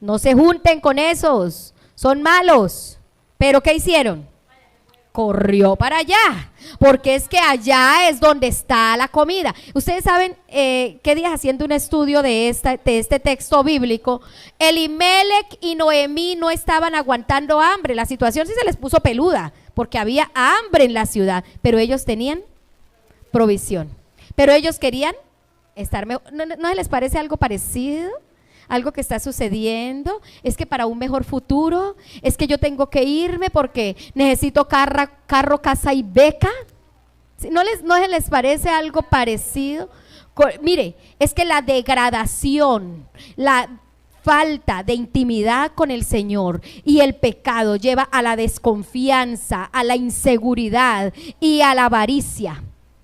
No se junten con esos, son malos. ¿Pero qué hicieron? Corrió para allá, porque es que allá es donde está la comida. Ustedes saben, qué días haciendo un estudio de este texto bíblico, Elimelech y Noemí no estaban aguantando hambre. La situación sí se les puso peluda, porque había hambre en la ciudad, pero ellos tenían provisión. Pero ellos querían estar mejor. ¿No se les parece algo parecido? Algo que está sucediendo, es que para un mejor futuro, es que yo tengo que irme porque necesito carro, casa y beca. ¿No les parece algo parecido? Mire, es que la degradación, la falta de intimidad con el Señor y el pecado lleva a la desconfianza, a la inseguridad y a la avaricia,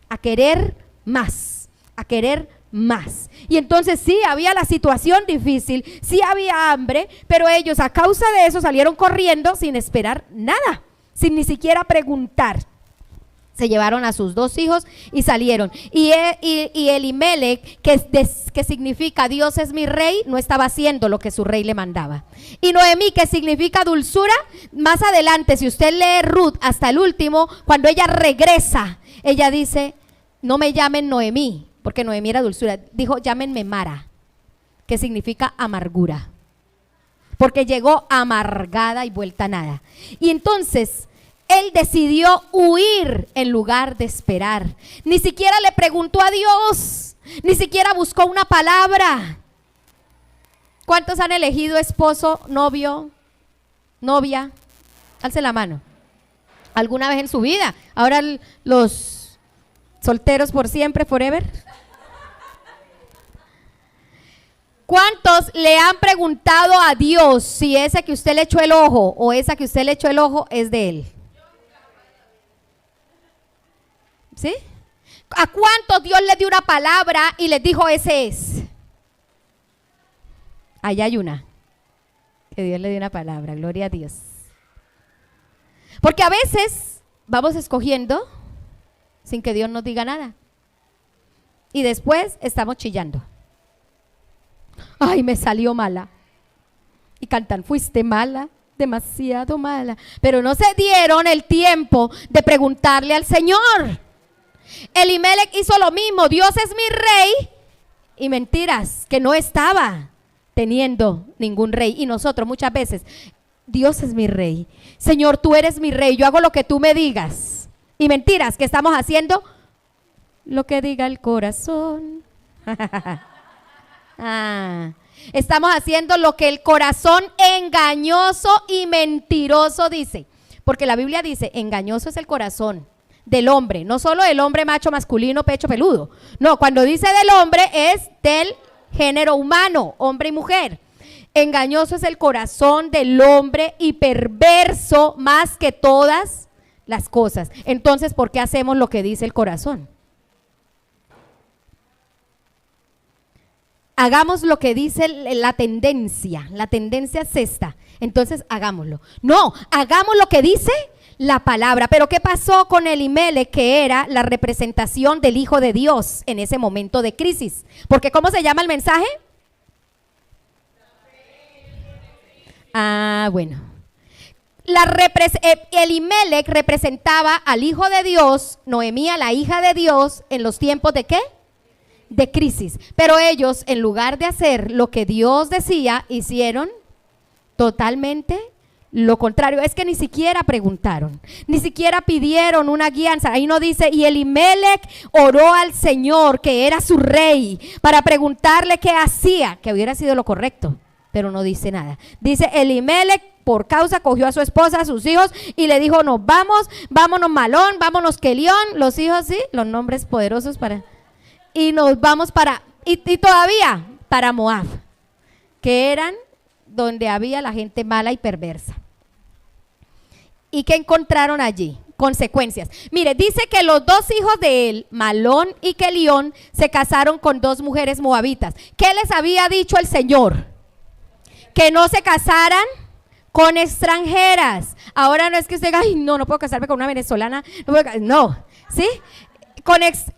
a querer más, a querer más. Y entonces sí, había la situación difícil, sí había hambre, pero ellos a causa de eso salieron corriendo sin esperar nada, sin ni siquiera preguntar. Se llevaron a sus 2 hijos y salieron. Y Elimelech, que significa Dios es mi rey, no estaba haciendo lo que su rey le mandaba. Y Noemí, que significa dulzura, más adelante, si usted lee Ruth hasta el último, cuando ella regresa, ella dice, no me llamen Noemí, porque Noemí era dulzura, dijo llámenme Mara, que significa amargura, porque llegó amargada y vuelta a nada. Y entonces él decidió huir en lugar de esperar. Ni siquiera le preguntó a Dios, ni siquiera buscó una palabra. ¿Cuántos han elegido esposo, novio, novia? Alce la mano. ¿Alguna vez en su vida? Ahora los solteros por siempre, forever. ¿Cuántos le han preguntado a Dios si ese que usted le echó el ojo o esa que usted le echó el ojo es de Él? ¿Sí? ¿A cuántos Dios le dio una palabra y les dijo ese es? Allá hay una, que Dios le dio una palabra, gloria a Dios. Porque a veces vamos escogiendo sin que Dios nos diga nada. Y después estamos chillando. Ay, me salió mala. Y cantan, fuiste mala, demasiado mala. Pero no se dieron el tiempo de preguntarle al Señor. Elimelech hizo lo mismo, Dios es mi rey. Y mentiras, que no estaba teniendo ningún rey. Y nosotros muchas veces, Dios es mi rey. Señor, tú eres mi rey, yo hago lo que tú me digas. Y mentiras, que estamos haciendo lo que diga el corazón. Estamos haciendo lo que el corazón engañoso y mentiroso dice. Porque la Biblia dice, engañoso es el corazón del hombre, no solo del hombre macho masculino pecho peludo. No, cuando dice del hombre es del género humano, hombre y mujer. Engañoso es el corazón del hombre y perverso más que todas las cosas. Entonces, ¿por qué hacemos lo que dice el corazón? Hagamos lo que dice la tendencia es esta, entonces hagámoslo. No, hagamos lo que dice la palabra. Pero ¿qué pasó con Elimelech, que era la representación del Hijo de Dios en ese momento de crisis? Porque ¿cómo se llama el mensaje? Bueno. Elimelech representaba al Hijo de Dios, Noemí a la hija de Dios, en los tiempos ¿de qué? De crisis. Pero ellos, en lugar de hacer lo que Dios decía, hicieron totalmente lo contrario. Es que ni siquiera preguntaron, ni siquiera pidieron una guianza. Ahí no dice, y Elimelech oró al Señor, que era su rey, para preguntarle qué hacía, que hubiera sido lo correcto, pero no dice nada. Dice, Elimelech por causa cogió a su esposa, a sus hijos, y le dijo, nos vamos, vámonos Malón, vámonos Kelión, los hijos, sí, los nombres poderosos para, y nos vamos para, y todavía para Moab, que eran donde había la gente mala y perversa. ¿Y qué encontraron allí? Consecuencias. Mire, dice que los dos hijos de él, Malón y Kelión, se casaron con dos mujeres moabitas. ¿Qué les había dicho el Señor? Que no se casaran con extranjeras. Ahora no es que usted diga, ay, no puedo casarme con una venezolana. No, ¿sí?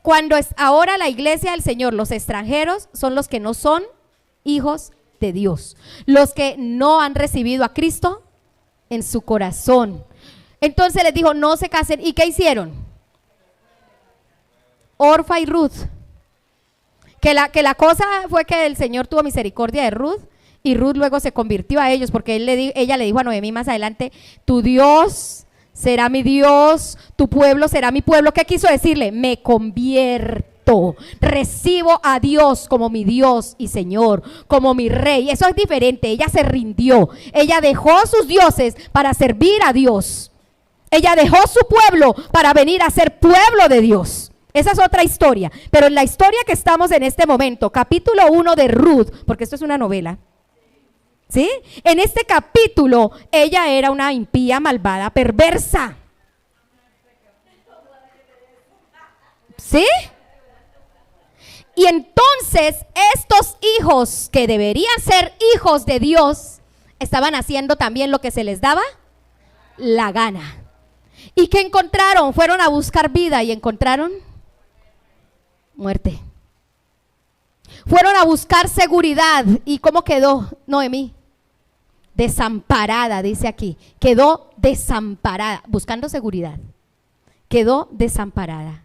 Cuando es ahora la iglesia del Señor, los extranjeros son los que no son hijos de Dios, los que no han recibido a Cristo en su corazón. Entonces les dijo, no se casen. ¿Y qué hicieron? Orfa y Ruth. Que la cosa fue que el Señor tuvo misericordia de Ruth, y Ruth luego se convirtió a ellos, porque ella le dijo a Noemí más adelante, tu Dios será mi Dios, tu pueblo será mi pueblo. ¿Qué quiso decirle? Me convierto, recibo a Dios como mi Dios y Señor, como mi rey. Eso es diferente. Ella se rindió, ella dejó sus dioses para servir a Dios, ella dejó su pueblo para venir a ser pueblo de Dios. Esa es otra historia, pero en la historia que estamos en este momento, capítulo 1 de Ruth, porque esto es una novela, ¿sí? En este capítulo, ella era una impía, malvada, perversa. ¿Sí? Y entonces, estos hijos que deberían ser hijos de Dios, estaban haciendo también lo que se les daba la gana. ¿Y qué encontraron? Fueron a buscar vida y encontraron muerte. Fueron a buscar seguridad. ¿Y cómo quedó Noemí? Desamparada, dice aquí. Quedó desamparada, buscando seguridad. Quedó desamparada.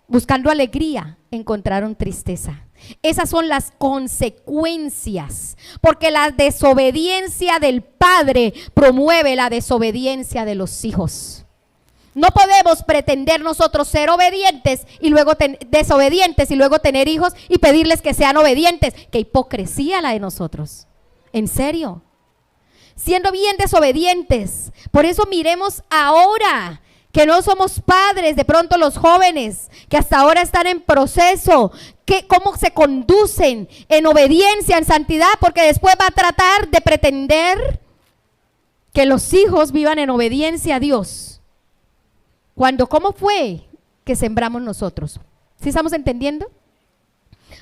Buscando alegría, encontraron tristeza. Esas son las consecuencias, porque la desobediencia del padre promueve la desobediencia de los hijos. No podemos pretender nosotros ser obedientes y luego desobedientes y luego tener hijos y pedirles que sean obedientes. Qué hipocresía la de nosotros. En serio. Siendo bien desobedientes. Por eso miremos ahora que no somos padres, de pronto los jóvenes que hasta ahora están en proceso, cómo se conducen en obediencia, en santidad, porque después va a tratar de pretender que los hijos vivan en obediencia a Dios. ¿Cómo fue que sembramos nosotros? ¿Sí estamos entendiendo?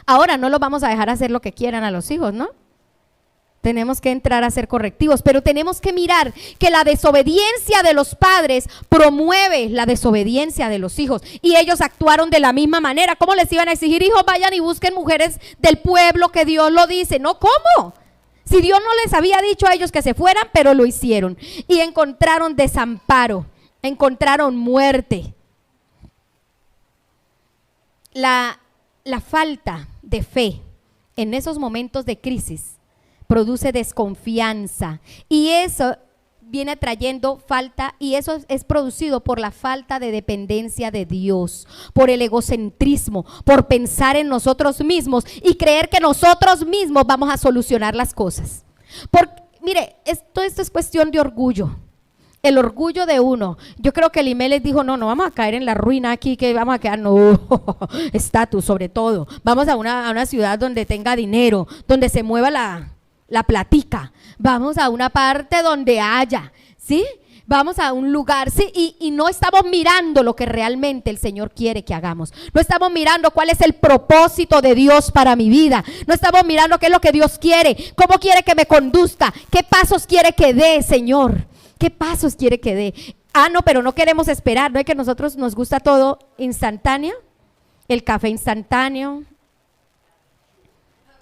Ahora no los vamos a dejar hacer lo que quieran a los hijos, ¿no? Tenemos que entrar a ser correctivos, pero tenemos que mirar que la desobediencia de los padres promueve la desobediencia de los hijos. Y ellos actuaron de la misma manera. ¿Cómo les iban a exigir? Hijos, vayan y busquen mujeres del pueblo, que Dios lo dice. No, ¿cómo? Si Dios no les había dicho a ellos que se fueran, pero lo hicieron. Y encontraron desamparo, encontraron muerte. La falta de fe en esos momentos de crisis produce desconfianza, y eso viene trayendo falta, y eso es producido por la falta de dependencia de Dios, por el egocentrismo, por pensar en nosotros mismos y creer que nosotros mismos vamos a solucionar las cosas. Mire, esto es cuestión de orgullo. El orgullo de uno. Yo creo que Elimelech dijo, no vamos a caer en la ruina aquí, que vamos a quedar, no, estatus sobre todo. Vamos a una ciudad donde tenga dinero, donde se mueva la platica. Vamos a una parte donde haya, ¿sí? Vamos a un lugar, sí, y no estamos mirando lo que realmente el Señor quiere que hagamos. No estamos mirando cuál es el propósito de Dios para mi vida. No estamos mirando qué es lo que Dios quiere, cómo quiere que me conduzca, qué pasos quiere que dé, Señor. ¿Qué pasos quiere que dé? Ah, no, pero no queremos esperar, no es que nosotros nos gusta todo instantáneo, el café instantáneo,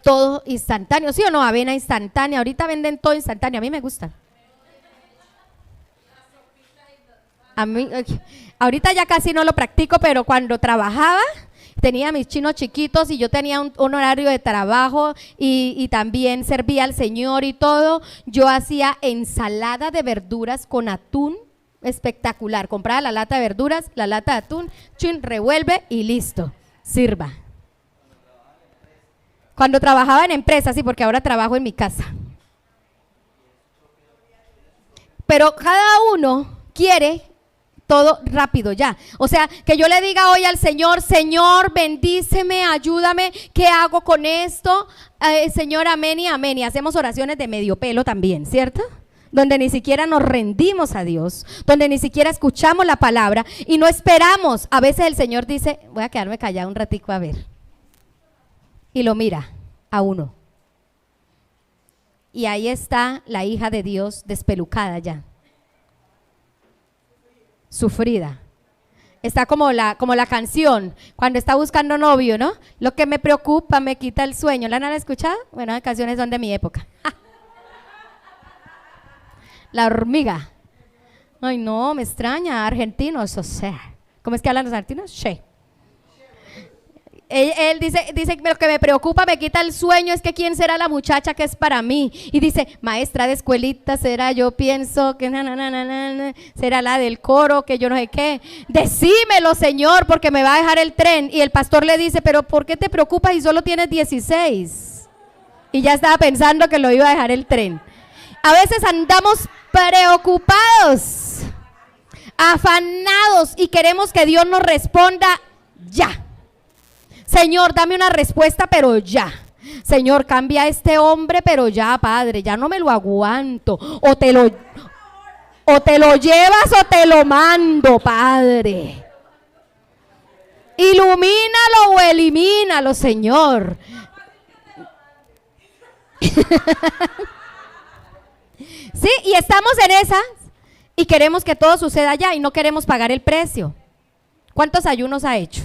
todo instantáneo, ¿sí o no? Avena instantánea, ahorita venden todo instantáneo, a mí me gusta. A mí, ahorita ya casi no lo practico, pero cuando trabajaba, tenía mis chinos chiquitos y yo tenía un horario de trabajo y también servía al Señor y todo. Yo hacía ensalada de verduras con atún, espectacular. Compraba la lata de verduras, la lata de atún, chin, revuelve y listo, sirva. Cuando trabajaba en empresa, sí, porque ahora trabajo en mi casa. Pero cada uno quiere todo rápido ya. O sea, que yo le diga hoy al Señor, Señor, bendíceme, ayúdame, ¿qué hago con esto? Señor, amén y amén. Y hacemos oraciones de medio pelo también, ¿cierto? Donde ni siquiera nos rendimos a Dios, donde ni siquiera escuchamos la palabra y no esperamos. A veces el Señor dice, voy a quedarme callado un ratico a ver. Y lo mira a uno. Y ahí está la hija de Dios despelucada ya. Sufrida. Está como la canción, cuando está buscando novio, ¿no? Lo que me preocupa me quita el sueño. ¿La han escuchado? Bueno, las canciones son de mi época. La hormiga. Ay, no, me extraña. Argentinos, o sea. ¿Cómo es que hablan los argentinos? Che. Él dice, lo que me preocupa, me quita el sueño, es que quién será la muchacha que es para mí. Y dice, maestra de escuelita será, yo pienso que será la del coro, que yo no sé qué. Decímelo, Señor, porque me va a dejar el tren. Y el pastor le dice, pero ¿por qué te preocupas si solo tienes 16? Y ya estaba pensando que lo iba a dejar el tren. A veces andamos preocupados, afanados y queremos que Dios nos responda ya. Señor, dame una respuesta, pero ya. Señor, cambia a este hombre, pero ya, Padre, ya no me lo aguanto. O te lo llevas o te lo mando, Padre. Ilumínalo o elimínalo, Señor. Sí, y estamos en esas y queremos que todo suceda ya y no queremos pagar el precio. ¿Cuántos ayunos ha hecho?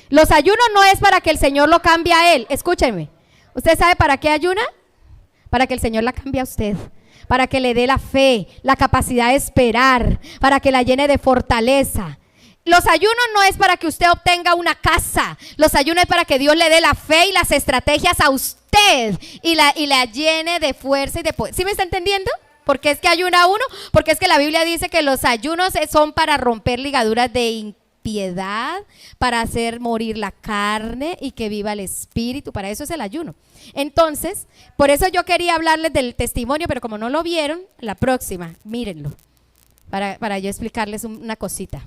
Los ayunos no es para que el Señor lo cambie a él. Escúchenme. ¿Usted sabe para qué ayuna? Para que el Señor la cambie a usted. Para que le dé la fe, la capacidad de esperar, para que la llene de fortaleza. Los ayunos no es para que usted obtenga una casa. Los ayunos es para que Dios le dé la fe y las estrategias a usted y la llene de fuerza y de poder. ¿Sí me está entendiendo? ¿Por qué es que ayuna uno? Porque es que la Biblia dice que los ayunos son para romper ligaduras de piedad, para hacer morir la carne y que viva el espíritu. Para eso es el ayuno. Entonces, por eso yo quería hablarles del testimonio, pero como no lo vieron, la próxima, mírenlo, para yo explicarles una cosita.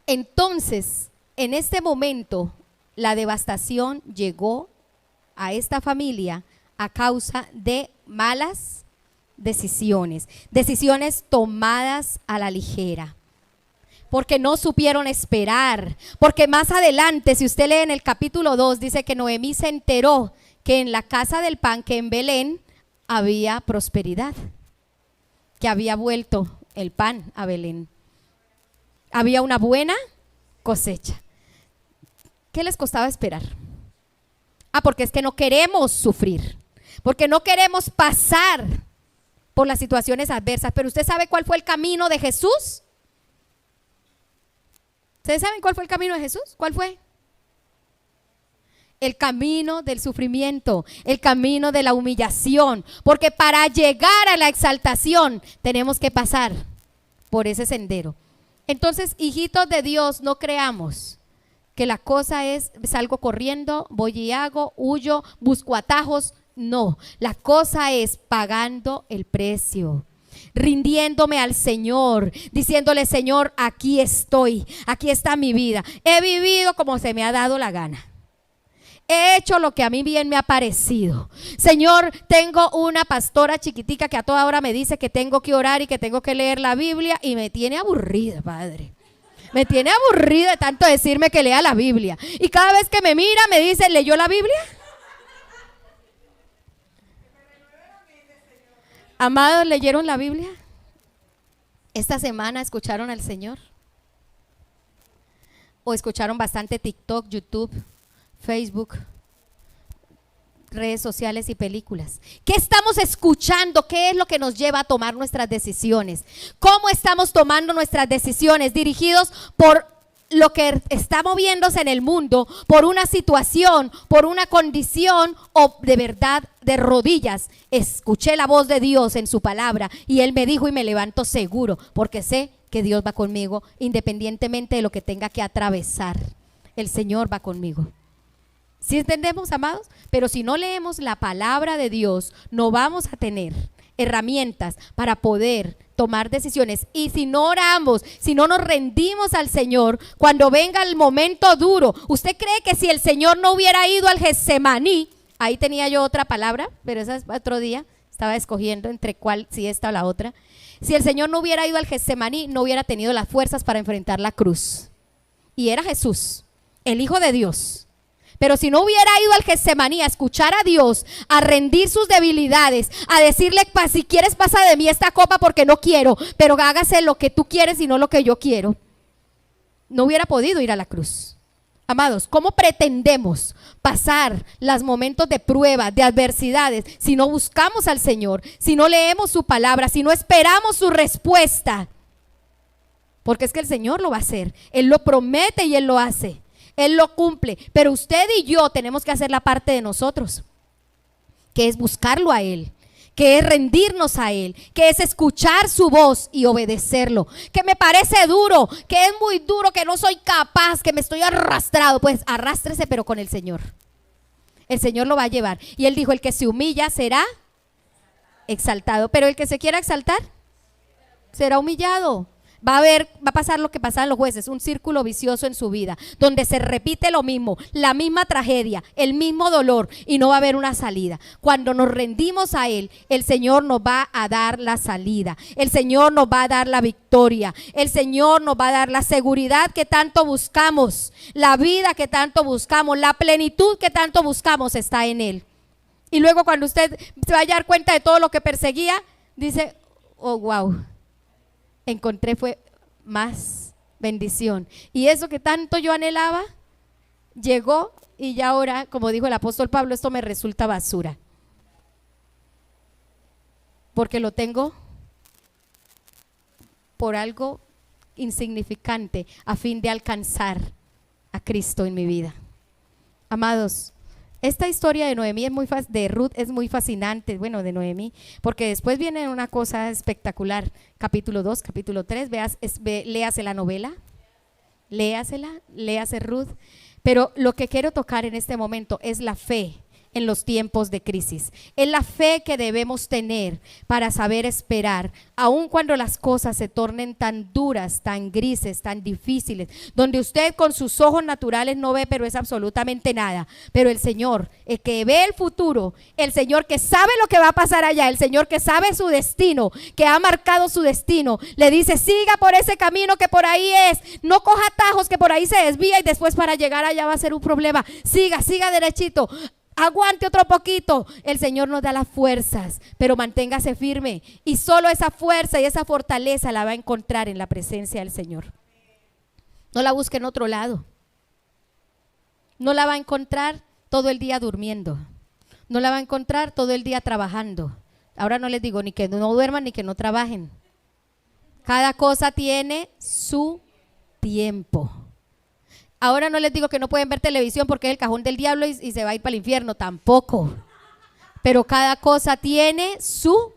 Entonces, en este momento, la devastación llegó a esta familia a causa de malas decisiones tomadas a la ligera. Porque no supieron esperar, porque más adelante, si usted lee en el capítulo 2, dice que Noemí se enteró que en la casa del pan, que en Belén, había prosperidad, que había vuelto el pan a Belén, había una buena cosecha. ¿Qué les costaba esperar? Porque es que no queremos sufrir, porque no queremos pasar por las situaciones adversas. Pero ¿usted sabe cuál fue el camino de Jesús? ¿Ustedes saben cuál fue el camino de Jesús? ¿Cuál fue? El camino del sufrimiento, el camino de la humillación, porque para llegar a la exaltación tenemos que pasar por ese sendero. Entonces, hijitos de Dios, no creamos que la cosa es, salgo corriendo, voy y hago, huyo, busco atajos. No, la cosa es pagando el precio, rindiéndome al Señor, diciéndole, Señor, aquí estoy, aquí está mi vida. He vivido como se me ha dado la gana. He hecho lo que a mí bien me ha parecido. Señor, tengo una pastora chiquitica que a toda hora me dice que tengo que orar y que tengo que leer la Biblia y me tiene aburrida, Padre. Me tiene aburrida de tanto decirme que lea la Biblia. Y cada vez que me mira me dice, ¿leyó la Biblia? Amados, ¿leyeron la Biblia? ¿Esta semana escucharon al Señor? ¿O escucharon bastante TikTok, YouTube, Facebook, redes sociales y películas? ¿Qué estamos escuchando? ¿Qué es lo que nos lleva a tomar nuestras decisiones? ¿Cómo estamos tomando nuestras decisiones? ¿Dirigidos por lo que está moviéndose en el mundo, por una situación, por una condición, o de verdad de rodillas escuché la voz de Dios en su palabra y Él me dijo y me levanto seguro porque sé que Dios va conmigo independientemente de lo que tenga que atravesar? El Señor va conmigo. ¿Sí entendemos, amados? Pero si no leemos la palabra de Dios, no vamos a tener herramientas para poder tomar decisiones. Y si no oramos, si no nos rendimos al Señor, cuando venga el momento duro, ¿usted cree que si el Señor no hubiera ido al Getsemaní? Ahí tenía yo otra palabra, pero esa es otro día, estaba escogiendo entre cuál, si esta o la otra. Si el Señor no hubiera ido al Getsemaní, no hubiera tenido las fuerzas para enfrentar la cruz. Y era Jesús, el Hijo de Dios. Pero si no hubiera ido al Getsemaní a escuchar a Dios, a rendir sus debilidades, a decirle, si quieres pasa de mí esta copa porque no quiero, pero hágase lo que tú quieres y no lo que yo quiero, no hubiera podido ir a la cruz. Amados, ¿cómo pretendemos pasar los momentos de prueba, de adversidades, si no buscamos al Señor, si no leemos su palabra, si no esperamos su respuesta? Porque es que el Señor lo va a hacer, Él lo promete y Él lo hace. Él lo cumple, pero usted y yo tenemos que hacer la parte de nosotros, que es buscarlo a Él, que es rendirnos a Él, que es escuchar su voz y obedecerlo. Que me parece duro, que es muy duro, que no soy capaz, que me estoy arrastrado. Pues arrástrese, pero con el Señor. El Señor lo va a llevar. Y Él dijo, el que se humilla será exaltado, pero el que se quiera exaltar será humillado. Va a pasar lo que pasaban los jueces, un círculo vicioso en su vida, donde se repite lo mismo, la misma tragedia, el mismo dolor, y no va a haber una salida. Cuando nos rendimos a Él, el Señor nos va a dar la salida, el Señor nos va a dar la victoria, el Señor nos va a dar la seguridad que tanto buscamos, la vida que tanto buscamos, la plenitud que tanto buscamos está en Él. Y luego cuando usted se va a dar cuenta de todo lo que perseguía, dice, oh wow, encontré fue más bendición. Y eso que tanto yo anhelaba, llegó y ya ahora, como dijo el apóstol Pablo, esto me resulta basura. Porque lo tengo por algo insignificante a fin de alcanzar a Cristo en mi vida. Amados, esta historia de Noemí es de Ruth es muy fascinante, bueno, de Noemí, porque después viene una cosa espectacular, capítulo 2, capítulo 3, léase la novela, léase Ruth, pero lo que quiero tocar en este momento es la fe en los tiempos de crisis. Es la fe que debemos tener para saber esperar, aun cuando las cosas se tornen tan duras, tan grises, tan difíciles, donde usted con sus ojos naturales no ve, pero es absolutamente nada. Pero el Señor, el que ve el futuro, el Señor que sabe lo que va a pasar allá, el Señor que sabe su destino, que ha marcado su destino, le dice, siga por ese camino que por ahí es, no coja atajos que por ahí se desvía y después para llegar allá va a ser un problema. Siga derechito. Aguante otro poquito. El Señor nos da las fuerzas, pero manténgase firme. Y solo esa fuerza y esa fortaleza la va a encontrar en la presencia del Señor. No la busque en otro lado. No la va a encontrar todo el día durmiendo. No la va a encontrar todo el día trabajando. Ahora no les digo ni que no duerman ni que no trabajen. Cada cosa tiene su tiempo. Ahora no les digo que no pueden ver televisión porque es el cajón del diablo y se va a ir para el infierno, tampoco. Pero cada cosa tiene su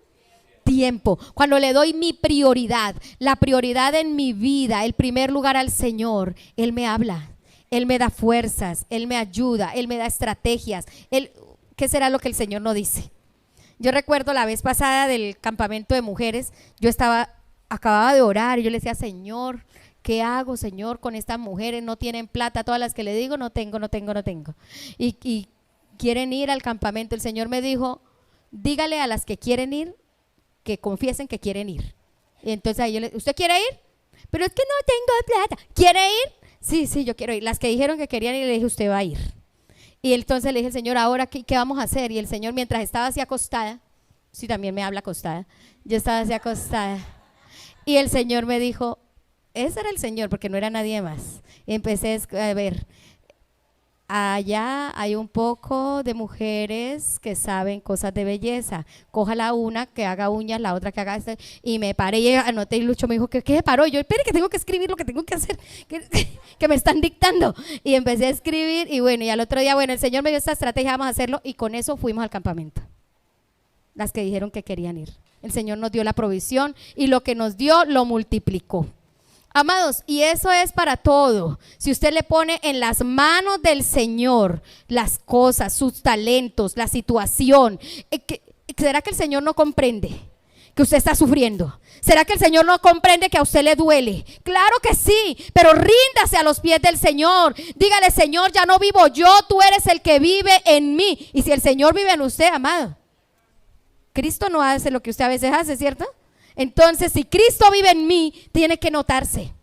tiempo. Cuando le doy mi prioridad, la prioridad en mi vida, el primer lugar al Señor, Él me habla, Él me da fuerzas, Él me ayuda, Él me da estrategias. ¿Qué será lo que el Señor no dice? Yo recuerdo la vez pasada del campamento de mujeres, acababa de orar y yo le decía, Señor, ¿qué hago, Señor, con estas mujeres? No tienen plata, todas las que le digo, no tengo. Y quieren ir al campamento. El Señor me dijo, dígale a las que quieren ir, que confiesen que quieren ir. Y entonces ahí ¿usted quiere ir? Pero es que no tengo plata. ¿Quiere ir? Sí, yo quiero ir. Las que dijeron que querían ir, le dije, usted va a ir. Y entonces le dije, Señor, ¿ahora qué vamos a hacer? Y el Señor, mientras estaba así acostada, sí, también me habla acostada, yo estaba así acostada, Y el Señor me dijo, ese era el Señor, porque no era nadie más. Y empecé a ver, allá hay un poco de mujeres que saben cosas de belleza. Cójala una que haga uñas, la otra que haga esto. Y me paré y anoté, y Lucho me dijo, ¿qué se paró? Y yo, espere que tengo que escribir lo que tengo que hacer, que me están dictando. Y empecé a escribir y bueno, y al otro día, bueno, el Señor me dio esta estrategia, vamos a hacerlo. Y con eso fuimos al campamento. Las que dijeron que querían ir. El Señor nos dio la provisión y lo que nos dio lo multiplicó. Amados, y eso es para todo. Si usted le pone en las manos del Señor las cosas, sus talentos, la situación, ¿será que el Señor no comprende que usted está sufriendo? ¿Será que el Señor no comprende que a usted le duele? Claro que sí, pero ríndase a los pies del Señor. Dígale, Señor, ya no vivo yo, tú eres el que vive en mí. Y si el Señor vive en usted, amado, Cristo no hace lo que usted a veces hace, ¿cierto? Entonces, si Cristo vive en mí, tiene que notarse,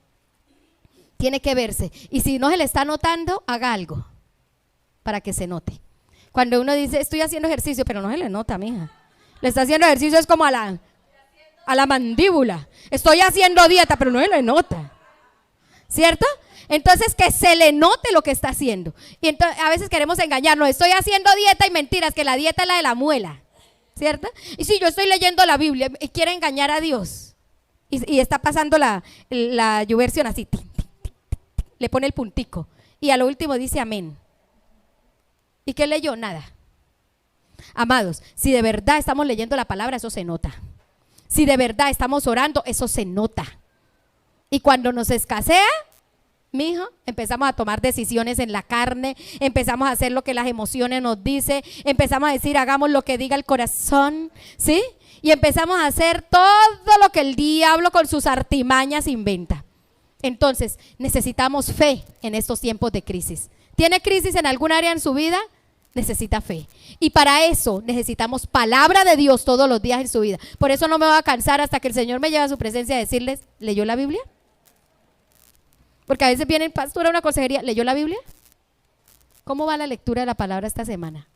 tiene que verse. Y si no se le está notando, haga algo para que se note. Cuando uno dice, estoy haciendo ejercicio, pero no se le nota, mija. Le está haciendo ejercicio, es como a la mandíbula. Estoy haciendo dieta, pero no se le nota, ¿cierto? Entonces, que se le note lo que está haciendo. Y entonces, a veces queremos engañarnos, estoy haciendo dieta y mentiras, que la dieta es la de la muela, ¿cierto? Y si yo estoy leyendo la Biblia y quiere engañar a Dios y está pasando la YouVersion así, le pone el puntico y a lo último dice amén. ¿Y qué leyó? Nada. Amados, si de verdad estamos leyendo la palabra, eso se nota. Si de verdad estamos orando, eso se nota. Y cuando nos escasea, mijo, empezamos a tomar decisiones en la carne, empezamos a hacer lo que las emociones nos dicen, empezamos a decir, hagamos lo que diga el corazón, ¿sí? Y empezamos a hacer todo lo que el diablo con sus artimañas inventa. Entonces, necesitamos fe en estos tiempos de crisis. ¿Tiene crisis en algún área en su vida? Necesita fe. Y para eso necesitamos palabra de Dios todos los días en su vida. Por eso no me voy a cansar hasta que el Señor me lleve a su presencia a decirles, ¿leyó la Biblia? Porque a veces vienen, pastor, a una consejería, ¿leyó la Biblia? ¿Cómo va la lectura de la palabra esta semana?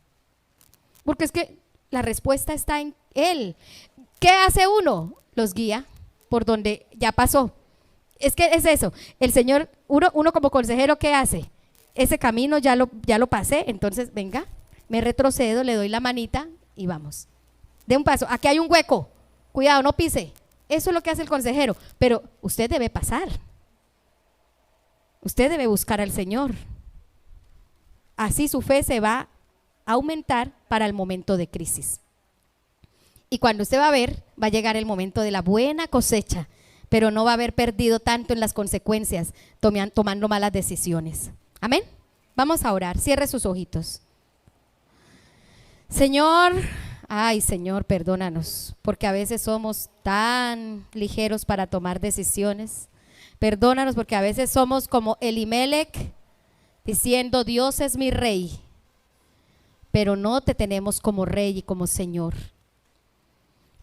Porque es que la respuesta está en Él. ¿Qué hace uno? Los guía por donde ya pasó. Es que es eso. El Señor, uno como consejero, ¿qué hace? Ese camino ya lo pasé, entonces venga, me retrocedo, le doy la manita y vamos. De un paso, aquí hay un hueco, cuidado, no pise. Eso es lo que hace el consejero, pero usted debe pasar. Usted debe buscar al Señor. Así su fe se va a aumentar para el momento de crisis. Y cuando usted va a ver, va a llegar el momento de la buena cosecha, pero no va a haber perdido tanto en las consecuencias tomando malas decisiones. Amén. Vamos a orar. Cierre sus ojitos. Señor, ay Señor, perdónanos, porque a veces somos tan ligeros para tomar decisiones. Perdónanos porque a veces somos como Elimelech diciendo, Dios es mi rey, pero no te tenemos como rey y como Señor.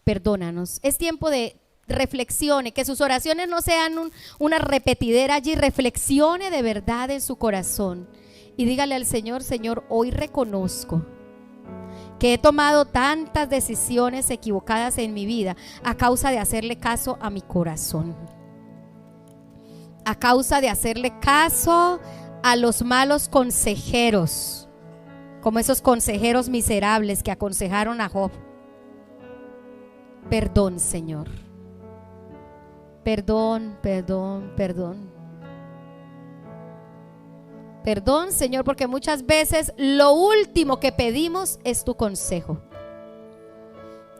Perdónanos. Es tiempo de reflexione, que sus oraciones no sean una repetidera allí, reflexione de verdad en su corazón y dígale al Señor, Señor, hoy reconozco que he tomado tantas decisiones equivocadas en mi vida a causa de hacerle caso a mi corazón, a causa de hacerle caso a los malos consejeros, como esos consejeros miserables que aconsejaron a Job. Perdón, Señor. Perdón, perdón, perdón. Perdón, Señor, porque muchas veces lo último que pedimos es tu consejo.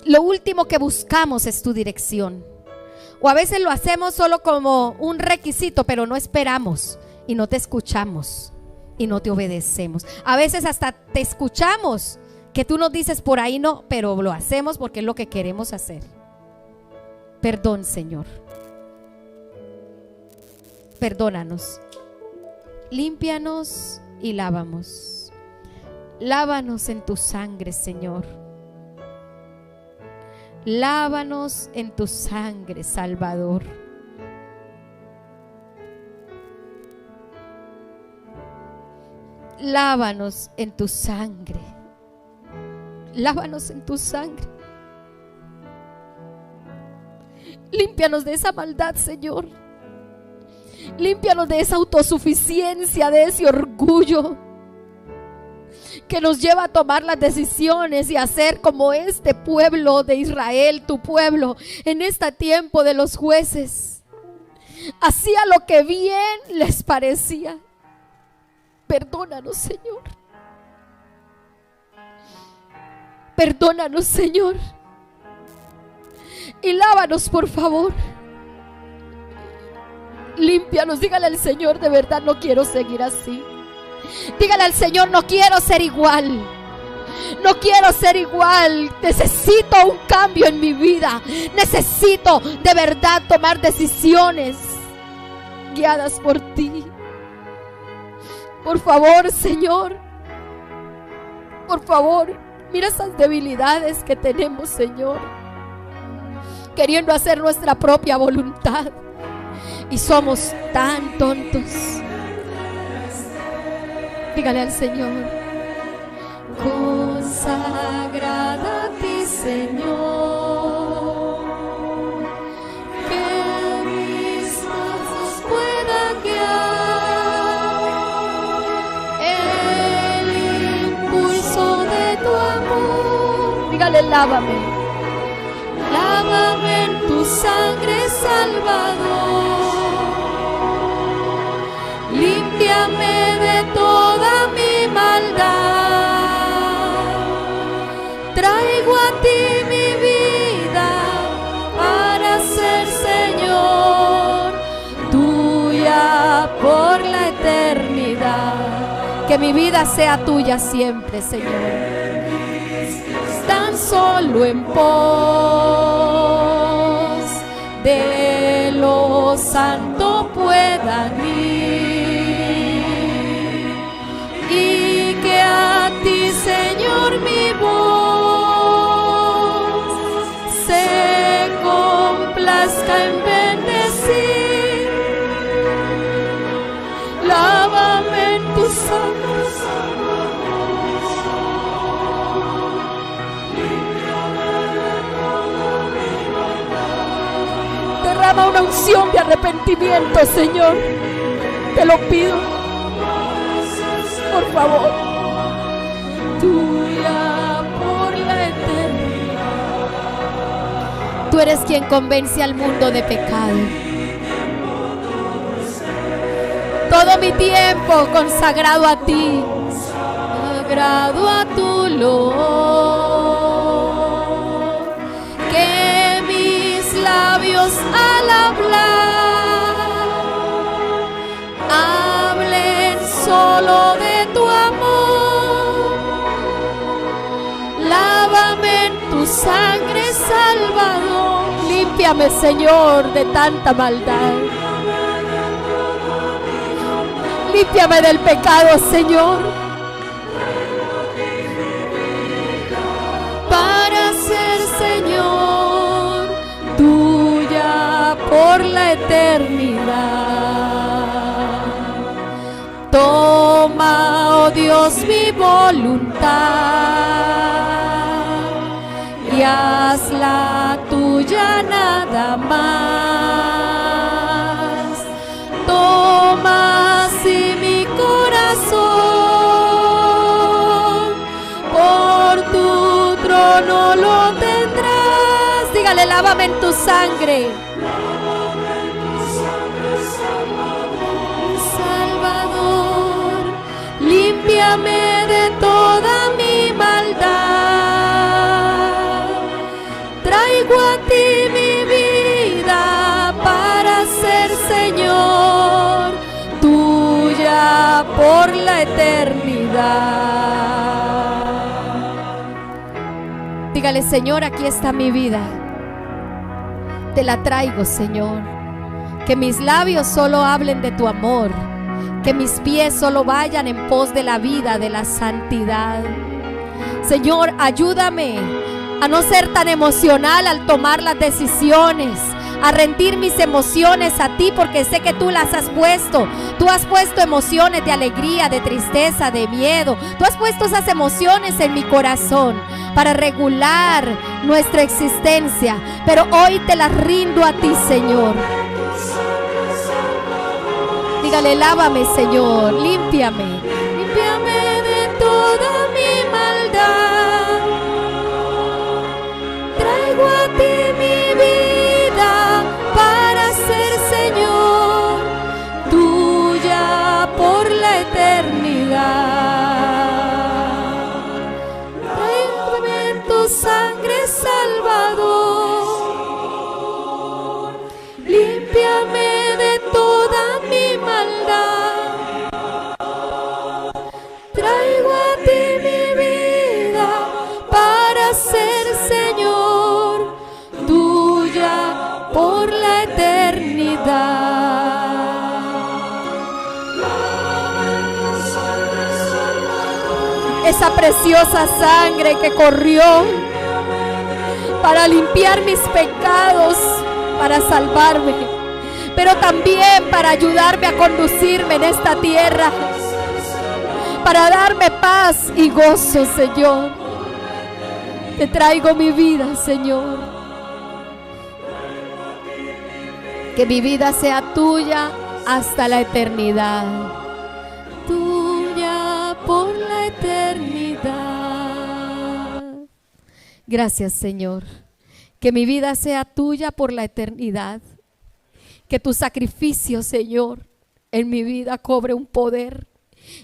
Lo último que buscamos es tu dirección. O a veces lo hacemos solo como un requisito, pero no esperamos y no te escuchamos y no te obedecemos. A veces hasta te escuchamos que tú nos dices por ahí no, pero lo hacemos porque es lo que queremos hacer. Perdón, Señor. Perdónanos, límpianos y lávamos. Lávanos en tu sangre, Señor. Lávanos en tu sangre, Salvador. Lávanos en tu sangre. Lávanos en tu sangre. Límpianos de esa maldad, Señor. Límpianos de esa autosuficiencia, de ese orgullo que nos lleva a tomar las decisiones y a ser como este pueblo de Israel, tu pueblo, en este tiempo de los jueces. Hacía lo que bien les parecía. Perdónanos, Señor. Perdónanos, Señor. Y lávanos, por favor. Límpianos. Dígale al Señor, de verdad no quiero seguir así. Dígale al Señor, no quiero ser igual. No quiero ser igual. Necesito un cambio en mi vida. Necesito de verdad tomar decisiones guiadas por ti. Por favor, Señor. Por favor, mira esas debilidades que tenemos, Señor, queriendo hacer nuestra propia voluntad. Y somos tan tontos. Dígale al Señor: consagrada a ti, Señor, que mis pasos puedan guiar el impulso de tu amor. Dígale: lávame. Lávame en tu sangre, Salvador. Límpiame de toda mi maldad. Traigo a ti mi vida para ser, Señor, tuya por la eternidad. Que mi vida sea tuya siempre, Señor. Tan solo en pos de lo santo puedan ir, y que a ti, Señor, mi voz se complazca en bendecir. Lávame en tu sangre, derrama una unción de arrepentimiento, Señor. Te lo pido, por favor. Tuya por la eternidad. Tú eres quien convence al mundo de pecado. Todo mi tiempo consagrado a ti, sagrado a tu luz. Que mis labios al hablar hablen solo de tu amor. Lávame en tu sangre, Salvador. Límpiame, Señor, de tanta maldad. Límpiame del pecado, Señor, para ser, Señor, tuya por la eternidad. Toma, oh Dios, mi voluntad y hazla tuya nada más. Toma así mi corazón, por tu trono lo tendrás. Dígale: lávame en tu sangre, Salvador. Límpiame de toda mi maldad. Traigo a ti mi vida para ser, Señor, tuya por la eternidad. Dígale: Señor, aquí está mi vida. Te la traigo, Señor. Que mis labios solo hablen de tu amor. Que mis pies solo vayan en pos de la vida, de la santidad. Señor, ayúdame a no ser tan emocional al tomar las decisiones. a rendir mis emociones a ti, porque sé que tú las has puesto. Tú has puesto emociones de alegría, de tristeza, de miedo. Tú has puesto esas emociones en mi corazón para regular nuestra existencia, pero hoy te las rindo a ti, Señor. Dígale: lávame, Señor, límpiame, límpiame de toda mi maldad. Traigo a ti mi vida para ser, Señor, tuya por la eternidad. Tráeme tu sangre, Salvador, límpiame de toda mi maldad. Traigo a ti mi vida para ser, Señor, tuya por la eternidad. Esa preciosa sangre que corrió para limpiar mis pecados, para salvarme, pero también para ayudarme a conducirme en esta tierra, para darme paz y gozo, Señor. Te traigo mi vida, Señor. Que mi vida sea tuya hasta la eternidad. Tuya por la eternidad. Gracias, Señor. Que mi vida sea tuya por la eternidad. Que tu sacrificio, Señor, en mi vida cobre un poder.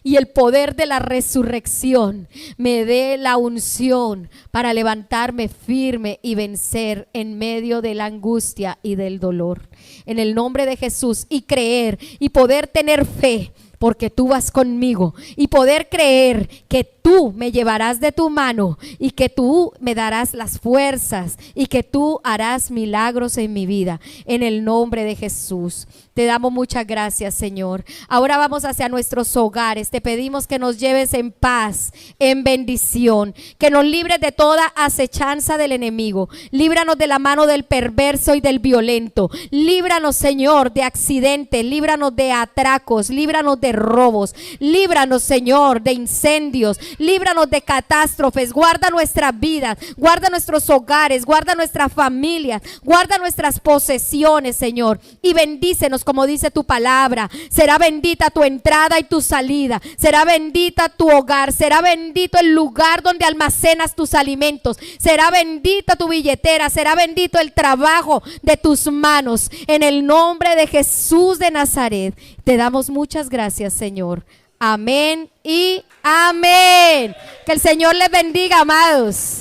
Y el poder de la resurrección me dé la unción para levantarme firme y vencer en medio de la angustia y del dolor. En el nombre de Jesús, y creer y poder tener fe, porque tú vas conmigo, y poder creer que tú me llevarás de tu mano y que tú me darás las fuerzas y que tú harás milagros en mi vida. En el nombre de Jesús te damos muchas gracias, Señor. Ahora vamos hacia nuestros hogares. Te pedimos que nos lleves en paz, en bendición, que nos libres de toda acechanza del enemigo. Líbranos de la mano del perverso y del violento. Líbranos, Señor, de accidentes, líbranos de atracos, líbranos de robos, líbranos, Señor, de incendios, líbranos de catástrofes. Guarda nuestras vidas, guarda nuestros hogares, guarda nuestras familias, guarda nuestras posesiones, Señor, y bendícenos como dice tu palabra. Será bendita tu entrada y tu salida, será bendita tu hogar, será bendito el lugar donde almacenas tus alimentos, será bendita tu billetera, será bendito el trabajo de tus manos. En el nombre de Jesús de Nazaret te damos muchas gracias, Señor. Amén y amén. Que el Señor les bendiga, amados.